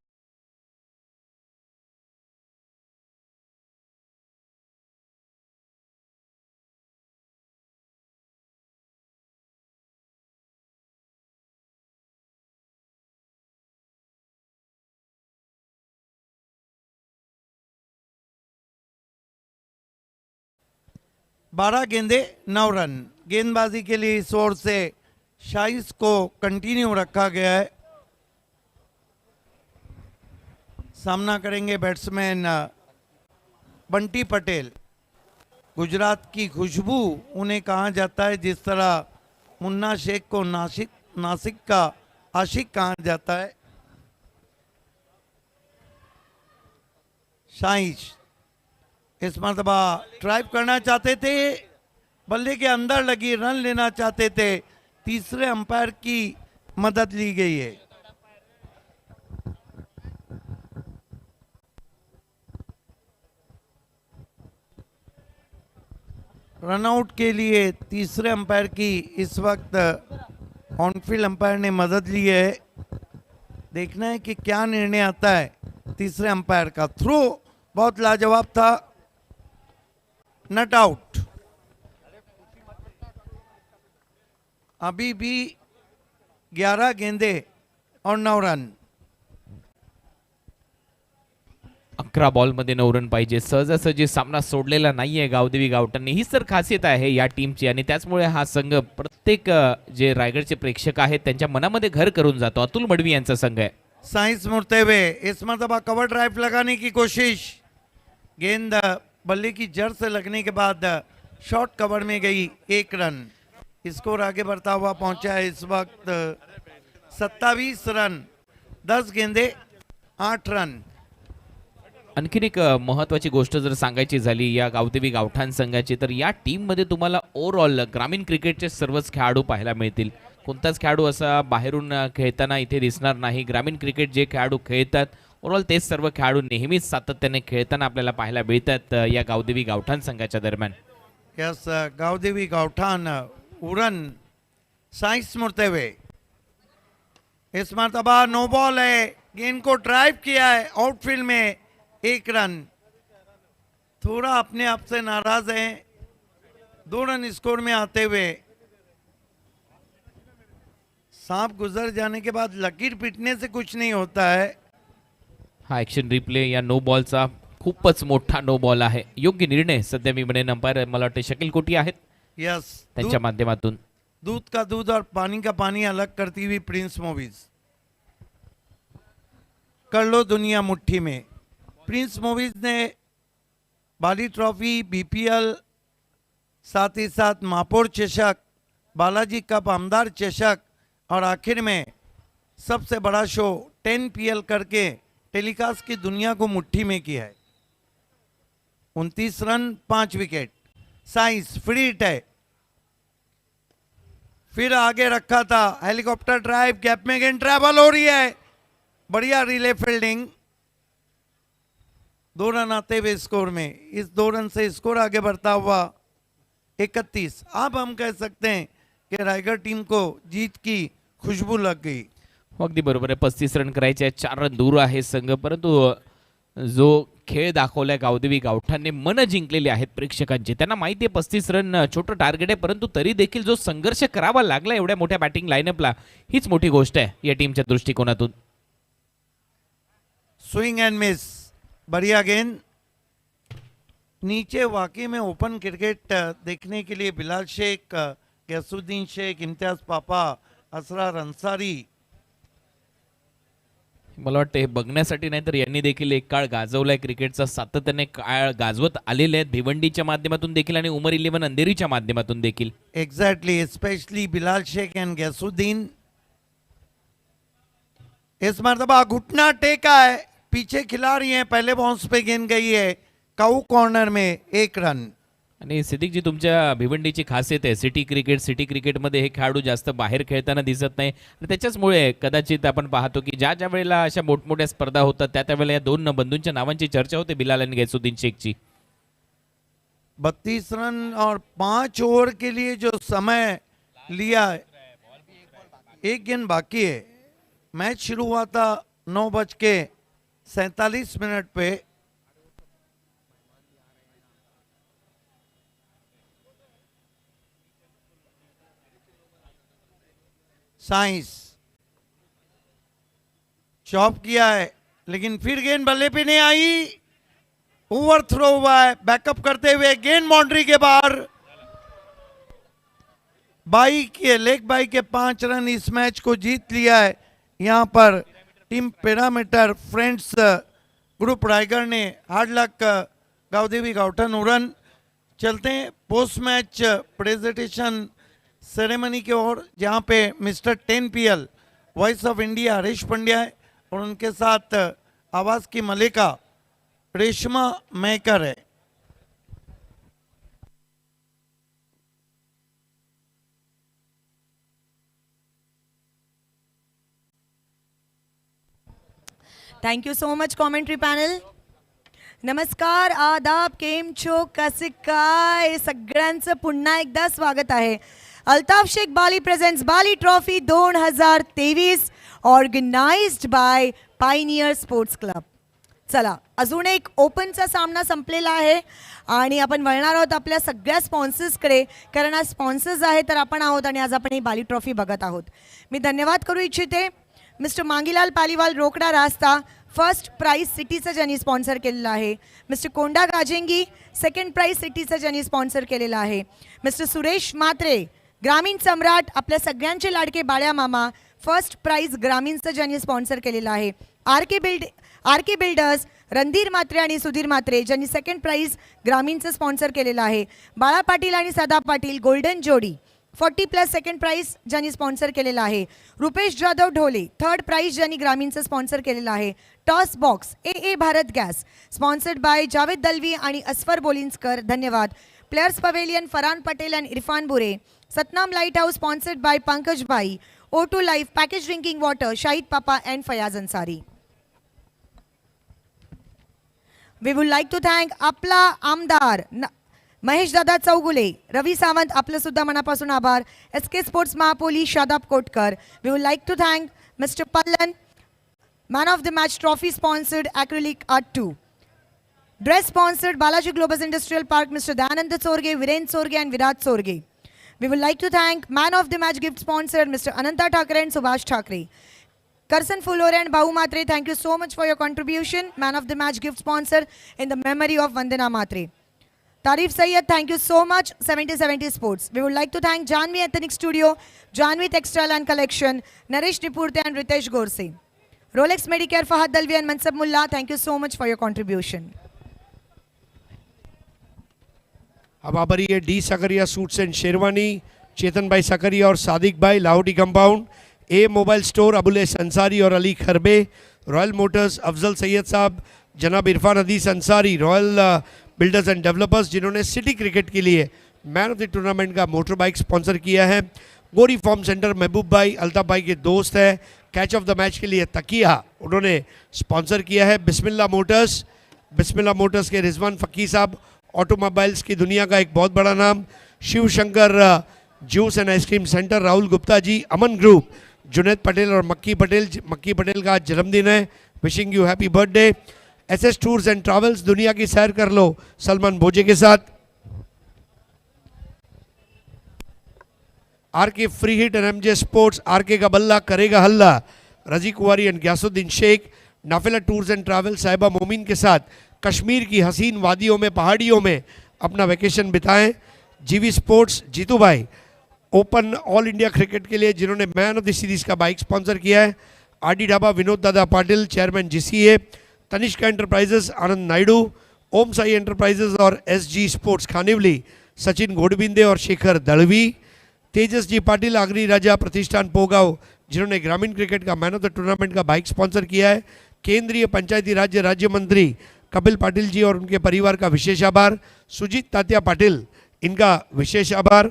बारह गेंदे 9 रन। गेंदबाजी के लिए इस ओर से शाइस को कंटिन्यू रखा गया है। सामना करेंगे बैट्समैन बंटी पटेल। गुजरात की खुशबू उन्हें कहा जाता है, जिस तरह मुन्ना शेख को नासिक का आशिक कहा जाता है। शाइस इस मरतबा ड्राइव करना चाहते थे, बल्ले के अंदर लगी, रन लेना चाहते थे। तीसरे अंपायर की मदद ली गई है। रनआउट के लिए तीसरे अंपायर की इस वक्त ऑनफील्ड अंपायर ने मदद ली है। देखना है कि क्या निर्णय आता है तीसरे अंपायर का। थ्रो बहुत लाजवाब था, नट आउट। अभी भी 11 गेंदे और 9 रन। 11 बॉलमध्ये 9 रन पाहिजे. सहजासहजी सामना सोडलेला नाहीये गावदेवी गावठांनी. हीच तर खासियत आहे या टीमची आणि त्याचमुळे हा संघ प्रत्येक जे रायगडचे प्रेक्षक आहेत त्यांच्या मनामध्ये घर करून जातो. अतुल मडवी यांचा संघ आहे. साइंस मुड़ते हुए इस मरतबा कवर ड्राइव लगाने की कोशिश। गेंद बल्ले की जड़ से लगने के बाद शॉर्ट कवर में गई, 1 रन। स्कोर आगे बढ़ता हुआ पहुंचा है इस वक्त 27 रन, 10 गेंदे 8 रन। आणखीन एक महत्त्वाची गोष्ट जर सांगायची झाली या गावदेवी गावठाण संघाची, तर या टीममध्ये तुम्हाला ओव्हरऑल ग्रामीण क्रिकेटचे सर्वच खेळाडू पाहायला मिळतील. कोणताच खेळाडू असा बाहेरून खेळताना इथे दिसणार नाही. ग्रामीण क्रिकेट जे खेळाडू खेळतात ओव्हरऑल तेच सर्व खेळाडू नेहमीच सातत्याने खेळताना आपल्याला पाहायला मिळतात या गावदेवी गावठाण संघाच्या दरम्यान. यस, गावदेवी गावठाण उड़न साइंस मुड़ते हुए इस मरतबा नो बॉल है। गेंद को ड्राइव किया है आउटफील्ड में, 1 रन। थोड़ा अपने आप से नाराज है। 2 रन स्कोर में आते हुए सांप गुजर जाने के बाद लकीर पीटने से कुछ नहीं होता है। हा ॲक्शन रिप्ले या नो बॉलचा खूपच मोठा नो बॉल आहे. योग्य निर्णय सध्या मी म्हणेन अंपायर मला वाटते शकील कोटी आहेत यस, त्यांच्या माध्यमातून. दूध का दूध और पानी का पानी अलग करती हुई प्रिंस मूवीज। कर लो दुनिया मुट्ठी में। प्रिंस मूवीज ने बाली ट्रॉफी, बीपीएल, साथ ही साथ महापौर चषक, बालाजी कप, आमदार चषक और आखिर में सबसे बड़ा शो 10PL करके टेलीकास्ट की दुनिया को मुट्ठी में किया है। 29 run 5 wicket. Science free hit है, फिर आगे रखा था, हेलीकॉप्टर ड्राइव, गैप में गेंद ट्रैवल हो रही है, बढ़िया रिले फील्डिंग। 2 रन आते हुए स्कोर में, इस 2 रन से स्कोर आगे बढ़ता हुआ 31। अब हम कह सकते हैं कि रायगढ़ टीम को जीत की खुशबू लग गई। अगदी बरोबर आहे. 35 रन करायचे आहेत, 4 रन दूर आहे संघ. परंतु जो खेळ दाखवलाय गावदेवी गावठाणने मन जिंकलेले आहेत प्रेक्षकांचे. त्यांना माहिती आहे 35 रन छोटं टार्गेट आहे, परंतु तरी देखील जो संघर्ष करावा लागला एवढ्या मोठ्या बॅटिंग लाईनअपला, हीच मोठी गोष्ट आहे या टीमच्या दृष्टिकोनातून. स्विंग एंड मिस, बढ़िया गेंद। नीचे वाकई में ओपन क्रिकेट देखने के लिए बिलाल शेख, गैसुद्दीन शेख, इम्तियाज पापा, असरार अंसारी, मला वाटतं हे बघण्यासाठी नाही तर यांनी देखील एक काळ गाजवलाय क्रिकेटचा, सातत्याने काळ गाजवत आलेले आहेत भिवंडीच्या माध्यमातून देखील आणि उमर 11 अंधेरीच्या माध्यमातून देखील. Exactly, specially Bilal Shaikh and Ghiasuddin. इस मरतबा घुटना टेका है, पीछे खिला रही हैं, पहले बाउंस पे गेंद गई है काऊ कॉर्नर में, 1 रन. आणि सिद्दीकजी तुमच्या भिवंडीची खासियत आहे सिटी क्रिकेटमध्ये हे खेळाडू जास्त बाहेर खेळताना दिसत नाही आणि त्याच्याचमुळे कदाचित आपण पाहतो की ज्या ज्या वेळेला अशा मोठमोठ्या स्पर्धा होतात त्या त्यावेळेला या दोन बंधूंच्या नावांची चर्चा होते, बिलाल आणि गैसुद्दीन शेखची. 32 रन और 5 ओवर के लिए जो समय लिया है, 1 गेंद बाकी है. मैच शुरू हुआ था 9:47 पे. साइंस चॉप किया है लेकिन फिर गेंद बल्ले पे नहीं आई, ओवर थ्रो हुआ है. बैकअप करते हुए गेंद बाउंड्री के बाहर. लेग बाई के 5 रन इस मैच को जीत लिया है. यहाँ पर team parameter friends group Raigarh ने. Hard luck Gavdevi गावठन उरन. चलते हैं पोस्ट मैच प्रेजेंटेशन सेरेमनी की ओर, जहाँ पे mister 10PL voice of India Harish Pandya है और उनके साथ आवाज की मलिका रेशमा मैकर है. Thank you so much commentary panel. नमस्कार, आदाब, केम छो, कसे काय, सगळ्यांचं पुन्हा एकदा स्वागत आहे. Altaf Shaikh Bali presents Bali trophy 2023 organised by pioneer sports club. चला, अजून एक ओपनचा सामना संपलेला आहे आणि आपण वळणार आहोत आपल्या सगळ्या स्पॉन्सर्सकडे, कारण आज स्पॉन्सर्स आहे तर आपण आहोत आणि आज आपण ही बाली ट्रॉफी बघत आहोत. मी धन्यवाद करू इच्छिते मिस्टर मांगीलाल पालीवाल रोकडा रास्ता, फर्स्ट प्राइज सिटीचं ज्यांनी स्पॉन्सर केलेलं आहे. मिस्टर कोंडा गाजेंगी सेकंड प्राइज सिटीचं ज्यांनी स्पॉन्सर केलेलं आहे. मिस्टर सुरेश म्हात्रे ग्रामीण सम्राट, आपल्या सगळ्यांचे लाडके बाळ्या मामा, फर्स्ट प्राइज ग्रामीणचं ज्यांनी स्पॉन्सर केलेलं आहे. आर के बिल्डर्स रणधीर म्हात्रे आणि सुधीर म्हात्रे ज्यांनी सेकंड प्राइज ग्रामीणचं स्पॉन्सर केलेलं आहे. बाळा पाटील आणि सदा पाटील गोल्डन जोडी 40+ सेकंड प्राइज ज्यांनी स्पॉन्सर केलेला आहे. रुपेश जाधव ढोले थर्ड प्राइज ज्यांनी ग्रामीणचं स्पॉन्सर केलेलं आहे. Toss box A Bharat gas sponsored by Javed Dalvi आणि अस्फर बोलिन्सकर, धन्यवाद. प्लेयर्स पवेलियन फरहान पटेल आणि Irfan Bure. Satnam lighthouse sponsored by Pankaj bhai. O2 life package drinking water Shahid papa and Fayaz Ansari. We would like to thank आपला आमदार महेश दादा चौगुले, रवी सावंत, आपलं सुद्धा मनापासून आभार. SK sports Mahapoli Shadab Kotkar. We would like to thank mister Pallan, man of the match trophy sponsored acrylic art 2. Dress sponsored Balaji global industrial park mister Dayanand Chorge, Virendra Chorge and Virat Sorge. We would like to thank man of the match gift sponsored Mr. Ananta Thakre and Subhash Thakre. Karsan Fulore and Bahu Matre, thank you so much for your contribution. Man of the match gift sponsor in the memory of Vandana Matre. Tarif Sayyed, thank you so much. 70/70 Sports. We would like to thank Janvi Ethnic Studio, Janvi Textile and Collection, Naresh Nipurte and Ritesh Gorse. Rolex Medicare, Fahad Dalvi and Mansab Mullah, thank you so much for your contribution. अब आभारी है D Sakariya suits and sherwani, Chetan bhai Sakariya और Sadiq bhai, Lahoti compound, A mobile store, Abul Ansari और Ali Kharbe, royal motors, Afzal Sayyed sahab, जनाब Irfan Hadees Ansari, royal builders and developers जिन्होंने city cricket के लिए man of the tournament का मोटर बाइक स्पॉन्सर किया है. गोरी फॉर्म सेंटर महबूब भाई, अल्ताफ भाई के दोस्त है. कैच ऑफ द मैच के लिए तकिया उन्होंने स्पॉन्सर किया है. बिस्मिल्लाह मोटर्स के रिजवान फ़कीर साहब, ऑटोमोबाइल्स की दुनिया का एक बहुत बड़ा नाम. Shiv Shankar juice and ice cream centre, Rahul Gupta ji, Aman group, Junaid Patel और मक्की पटेल का आज जन्मदिन है. Wishing you happy birthday. SS tours and travels, दुनिया की सैर कर लो सलमान भोजे के साथ. RK free hit and MJ sports, RK का बल्ला करेगा हल्ला, Raji Kuwari and Gyasuddin Shaikh. Nafila tours and travel Sahiba Momin के साथ कश्मीर की हसीन वादियों में, पहाड़ियों में अपना वैकेशन बिताएं। जीवी स्पोर्ट्स जीतू भाई ओपन ऑल इंडिया क्रिकेट के लिए जिन्होंने मैन ऑफ द सीरीज का बाइक स्पॉन्सर किया है। RD dhaba Vinod Dada Patil chairman GCA, Tanishka enterprises Anand Naidu, Om Sai enterprises और एसजी स्पोर्ट्स खानिवली सचिन घोड़बिंदे और शेखर दलवी, तेजस जी पाटिल आगरी राजा प्रतिष्ठान पोगांव जिन्होंने ग्रामीण क्रिकेट का मैन ऑफ द टूर्नामेंट का बाइक स्पॉन्सर किया है। केंद्रीय पंचायती राज्य मंत्री कपिल पाटिल जी और उनके परिवार का विशेष आभार। सुजीत तात्या पाटिल इनका विशेष आभार।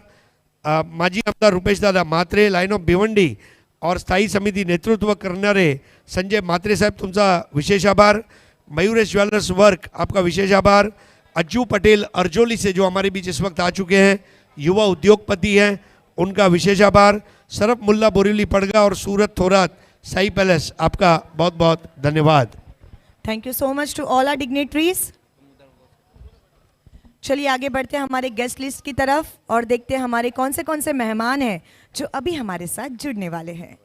माजी आमदार रुपेश दादा म्हात्रे लाइन ऑफ भिवंडी और स्थायी समिती नेतृत्व करणारे संजय म्हात्रे साहेब तुमचा विशेष आभार। मयूरेश ज्वेलर्स वर्क आपका विशेष आभार। अज्जू पटेल अर्जोली से जो हमारे बीच इस वक्त आ चुके हैं, युवा उद्योगपति हैं, उनका विशेष आभार। सरफ मुल्ला बोरीवली पड़गा और सूरत थोरात साई पैलेस आपका बहुत बहुत धन्यवाद। Thank you so much to all our dignitaries. चलिए आगे बढ़ते हैं हमारे गेस्ट लिस्ट की तरफ और देखते हैं हमारे कौन से मेहमान हैं जो अभी हमारे साथ जुड़ने वाले हैं।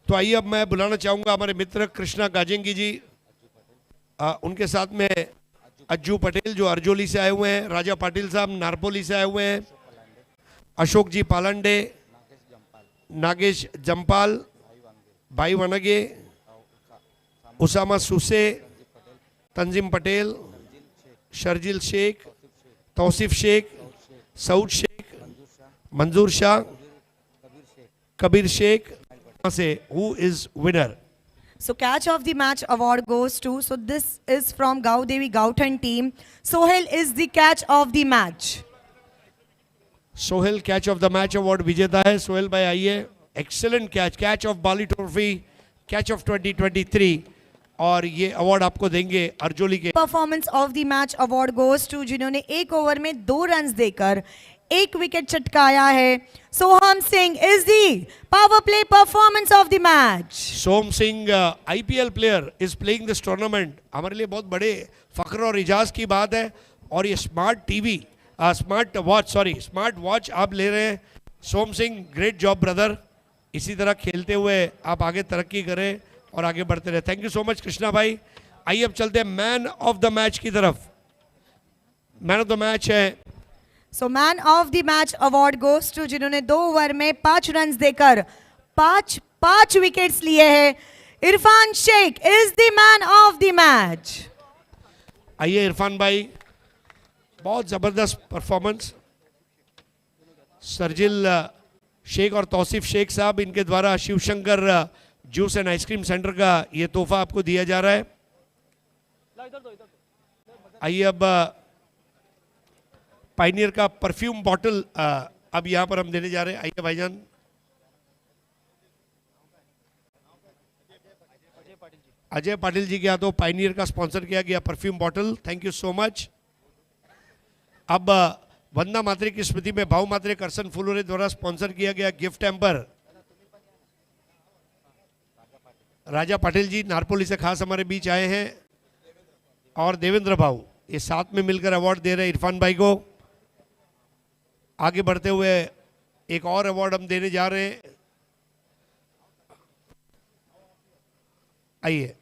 तो आइए अब मैं बुलाना चाहूँगा हमारे मित्र कृष्णा गाजेंगी जी, उनके साथ में अज्जू पटेल जो अर्जोली से आए हुए हैं, राजा पाटिल साहब नारपोली से आए हुए हैं, अशोक जी पालंडे, नागेश जम्पाल, भाई वनगे, उसामा सुसे, तंजीम पटेल, शर्जिल शेख, तौसीफ शेख, सऊद शेख, मंजूर शाह, कबीर शेख से who is winner? So catch of the match award goes to, so this is from Gaudevi Gauthan team. Sohail is the catch of the match. Sohail catch of the match award विजेता है। सोहेल भाई आइए, excellent catch of Bali trophy, catch of 2023 और ये award आपको देंगे अर्जोली के। Performance of the match award goes to जिन्होंने एक ओवर में 2 रन देकर 1 विकेट चटकाया है। Soham Singh is the power play performance of the match. Som Singh IPL player is playing this tournament, हमारे लिए बहुत बड़े फख्र और इजाज़ की बात है। और ये स्मार्ट टीवी स्मार्ट वॉच आप ले रहे हैं। सोम सिंह ग्रेट जॉब ब्रदर, इसी तरह खेलते हुए आप आगे तरक्की करें और आगे बढ़ते रहे। Thank you so much Krishna भाई। आइए अब चलते हैं मैन ऑफ द मैच की तरफ। मैन ऑफ द मैच है, so man of the match award goes to जिन्होंने 2 ओवर में 5 रन देकर 5 विकेट्स लिए हैं। Irfan Sheikh is the man of the match. आइए इरफान भाई, बहुत ज़बरदस्त परफॉर्मेंस। सरजिल शेख और तौसीफ शेख साहब इनके द्वारा Shivshankar juice and ice cream centre का ये तोहफा आपको दिया जा रहा है। आइए अब पाइनियर का परफ्यूम बॉटल अब यहाँ पर हम देने जा रहे हैं। आइए भाईजान। अजय पाटिल जी के हाथों पाइनियर का स्पॉन्सर किया गया perfume bottle, thank you so much. अब वंदना मात्रे की स्मृति में भाऊ मात्रे करसन फुलोरे द्वारा स्पॉन्सर किया गया गिफ्ट हैम्पर। राजा पाटिल जी नारपोली से खास हमारे बीच आए हैं और देवेंद्र भाऊ ये साथ में मिलकर अवार्ड दे रहे हैं इरफान भाई को। आगे बढ़ते हुए एक और अवार्ड हम देने जा रहे हैं। आइए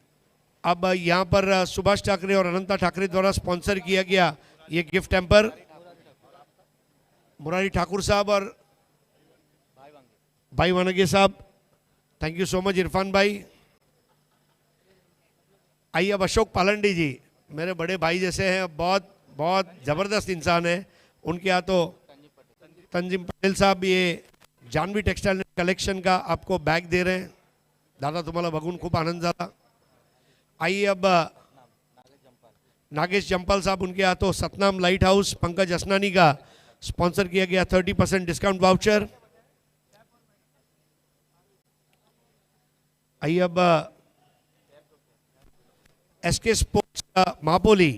अब यहाँ पर सुभाष ठाकरे और अनंता ठाकरे द्वारा स्पॉन्सर किया गया ये गिफ्ट हैम्पर मुरारी ठाकुर साहब और भाई वनगे साहब, thank you so much Irfan भाई। आइए अब अशोक पालंडी जी मेरे बड़े भाई जैसे हैं, बहुत बहुत ज़बरदस्त इंसान है। उनके हाथों तंजीम पटेल साहब ये जानवी टेक्सटाइल कलेक्शन का आपको बैग दे रहे हैं। दादा तुम्हाला बघून खूप आनंद झाला। आइए अब नागेश जम्पाल साहब, उनके हाथों सतनाम लाइट हाउस पंकज असनानी का स्पॉन्सर किया गया 30% डिस्काउंट वाउचर। आइए अब एसके स्पोर्ट्स का महापोली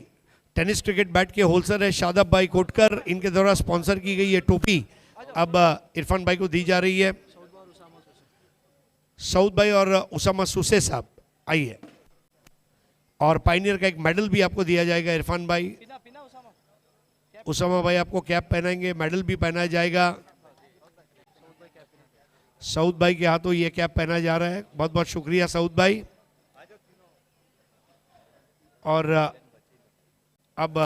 टेनिस क्रिकेट बैट के होलसेलर है शादाब भाई कोटकर, इनके द्वारा स्पॉन्सर की गई ये टोपी अब इरफान भाई को दी जा रही है। सऊद भाई और उसामा सुसे साहब आइए, और पाइनियर का एक मेडल भी आपको दिया जाएगा इरफान भाई। उसामा भाई आपको कैप पहनाएंगे, मेडल भी पहनाया जाएगा। सऊद भाई के हाथों ये कैप पहना जा रहा है, बहुत बहुत शुक्रिया सऊद भाई। और अब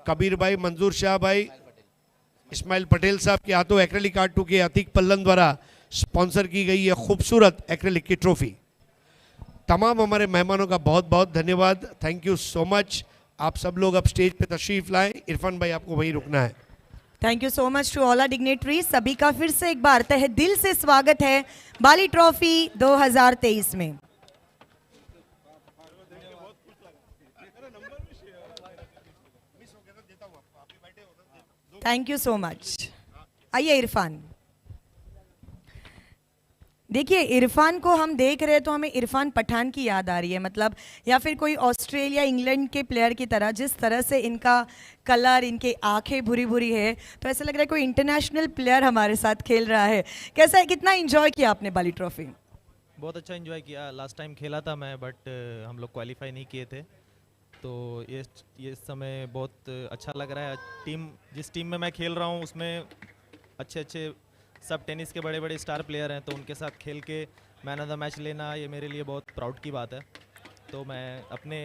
कबीर भाई, मंजूर शाह भाई, इस्माइल पटेल साहब के हाथों एक्रेलिक आर्ट 2 के अतीक पल्लन द्वारा स्पॉन्सर की गई ये खूबसूरत एक्रेलिक की ट्रॉफी। तमाम हमारे मेहमानों का बहुत बहुत धन्यवाद, थैंक यू सो मच। आप सब लोग अब स्टेज पे तशरीफ लाएं। इरफान भाई आपको वहीं रुकना है। Thank you so much to all our dignitaries. सभी का फिर से एक बार तहे दिल से स्वागत है बाली ट्रॉफी 2023 में। Thank you so much. आइए इरफान। देखिए इरफान को हम देख रहे हैं तो हमें इरफान पठान की याद आ रही है, मतलब या फिर कोई ऑस्ट्रेलिया इंग्लैंड के प्लेयर की तरह, जिस तरह से इनका कलर, इनके आंखें भूरी भूरी है, तो ऐसा लग रहा है कोई इंटरनेशनल प्लेयर हमारे साथ खेल रहा है। कैसा है, कितना एंजॉय किया आपने बाली ट्रॉफी? बहुत अच्छा एंजॉय किया। लास्ट टाइम खेला था मैं, बट हम लोग क्वालिफाई नहीं किए थे, तो ये समय बहुत अच्छा लग रहा है। जिस टीम में मैं खेल रहा हूँ उसमें अच्छे सब टेनिस के बड़े बड़े स्टार प्लेयर हैं, तो उनके साथ खेल के मैन ऑफ द मैच लेना ये मेरे लिए बहुत प्राउड की बात है। तो मैं अपने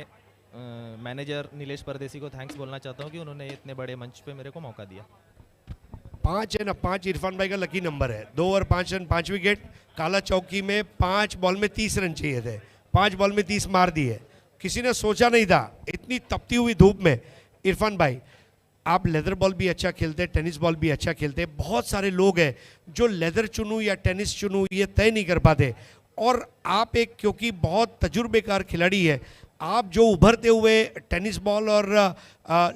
मैनेजर नीलेश परदेसी को थैंक्स बोलना चाहता हूँ कि उन्होंने इतने बड़े मंच पे मेरे को मौका दिया। 5 है ना, 5 इरफान भाई का लकी नंबर है। 2 ओवर 5 रन 5 विकेट। काला चौकी में 5 बॉल में 30 रन चाहिए थे, 5 बॉल में 30 मार दिए। किसी ने सोचा नहीं था इतनी तपती हुई धूप में। इरफान भाई आप लेदर बॉल भी अच्छा खेलते, टेनिस बॉल भी अच्छा खेलते। बहुत सारे लोग हैं जो लेदर चुनूं या टेनिस चुनूं ये तय नहीं कर पाते, और आप एक क्योंकि बहुत तजुर्बेकार खिलाड़ी है, आप जो उभरते हुए टेनिस बॉल और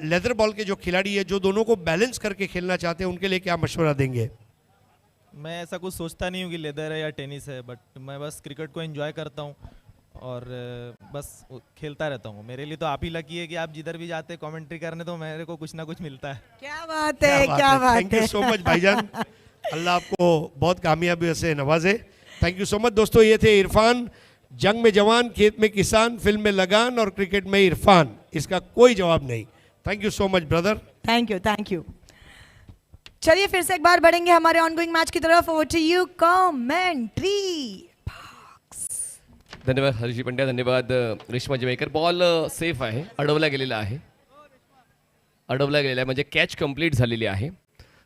लेदर बॉल के जो खिलाड़ी है, जो दोनों को बैलेंस करके खेलना चाहते हैं, उनके लिए क्या मशवरा देंगे? मैं ऐसा कुछ सोचता नहीं हूँ कि लेदर है या टेनिस है, बट मैं बस क्रिकेट को एंजॉय करता हूँ और बस खेलता रहता हूँ। मेरे लिए तो आप ही लकी है कि आप जिधर भी जाते कमेंट्री करने तो मेरे को कुछ ना कुछ मिलता है। क्या बात है, क्या बात है। थैंक यू सो मच भाईजान, अल्लाह आपको बहुत कामयाबी से नवाजे। थैंक यू सो मच दोस्तों। ये थे इरफान। जंग में जवान, खेत में किसान, फिल्म में लगान और क्रिकेट में इरफान, इसका कोई जवाब नहीं। Thank you so much brother. Thank you, thank you. चलिए फिर से एक बार बढ़ेंगे हमारे ऑनगोइंग मैच की तरफ। Over to you commentary. धन्यवाद हर्षी पंड्या, धन्यवाद रेश्मा जवेकर। बॉल सेफ आहे, अडवला गेलेला आहे, म्हणजे कॅच कंप्लीट झालेली आहे।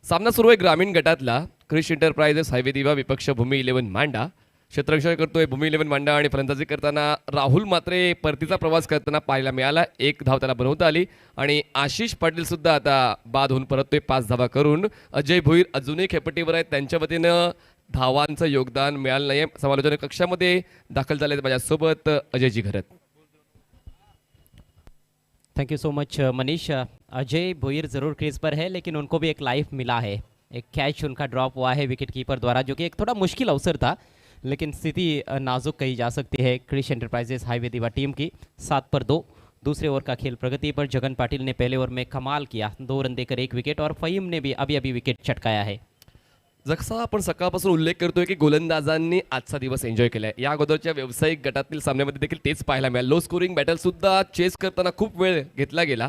सामना सुरू आहे ग्रामीण गटातला। क्रिश एंटरप्राइजेस, हायवे दिवा विपक्ष भूमी 11 मांडा। क्षेत्ररक्षण करतोय भूमी 11 मांडा आणि फलंदाजी करताना राहुल मात्रे परतीचा प्रवास करताना पाहायला मिळाला। 1 धाव त्याला बनवता आली आणि आशिष पाटील सुद्धा आता बाद होऊन परततोय 5 धावा करून। अजय भोईर अजूनही खेपटीवर आहेत, त्यांच्या वतीनं धावांचं योगदान मिळालं नाही। समालोचन कक्षामध्ये दाखल झाले माझ्यासोबत Ajayji Gharat. Thank you so much Manish. Ajay Bhoir ज़रूर क्रीज पर है, लेकिन उनको भी एक लाइफ मिला है। एक कैच उनका ड्रॉप हुआ है विकेट कीपर द्वारा, जो कि एक थोड़ा मुश्किल अवसर था, लेकिन स्थिति नाजुक कही जा सकती है क्रिश एंटरप्राइजेस हाईवे दीवा टीम की। 7 पर 2 दूसरे ओवर का खेल प्रगति पर। जगन पाटिल ने पहले ओवर में कमाल किया, 2 रन देकर 1 विकेट, और फहीम ने भी अभी विकेट चटकाया है। जसा आपण सकाळपासून उल्लेख करतोय की गोलंदाजांनी आजचा दिवस एन्जॉय केलाय, या अगोदरच्या व्यावसायिक गटातील सामन्यामध्ये देखील तेच पाहायला मिळालं। लो स्कोरिंग बॅटल सुद्धा चेस करताना खूप वेळ घेतला गेला।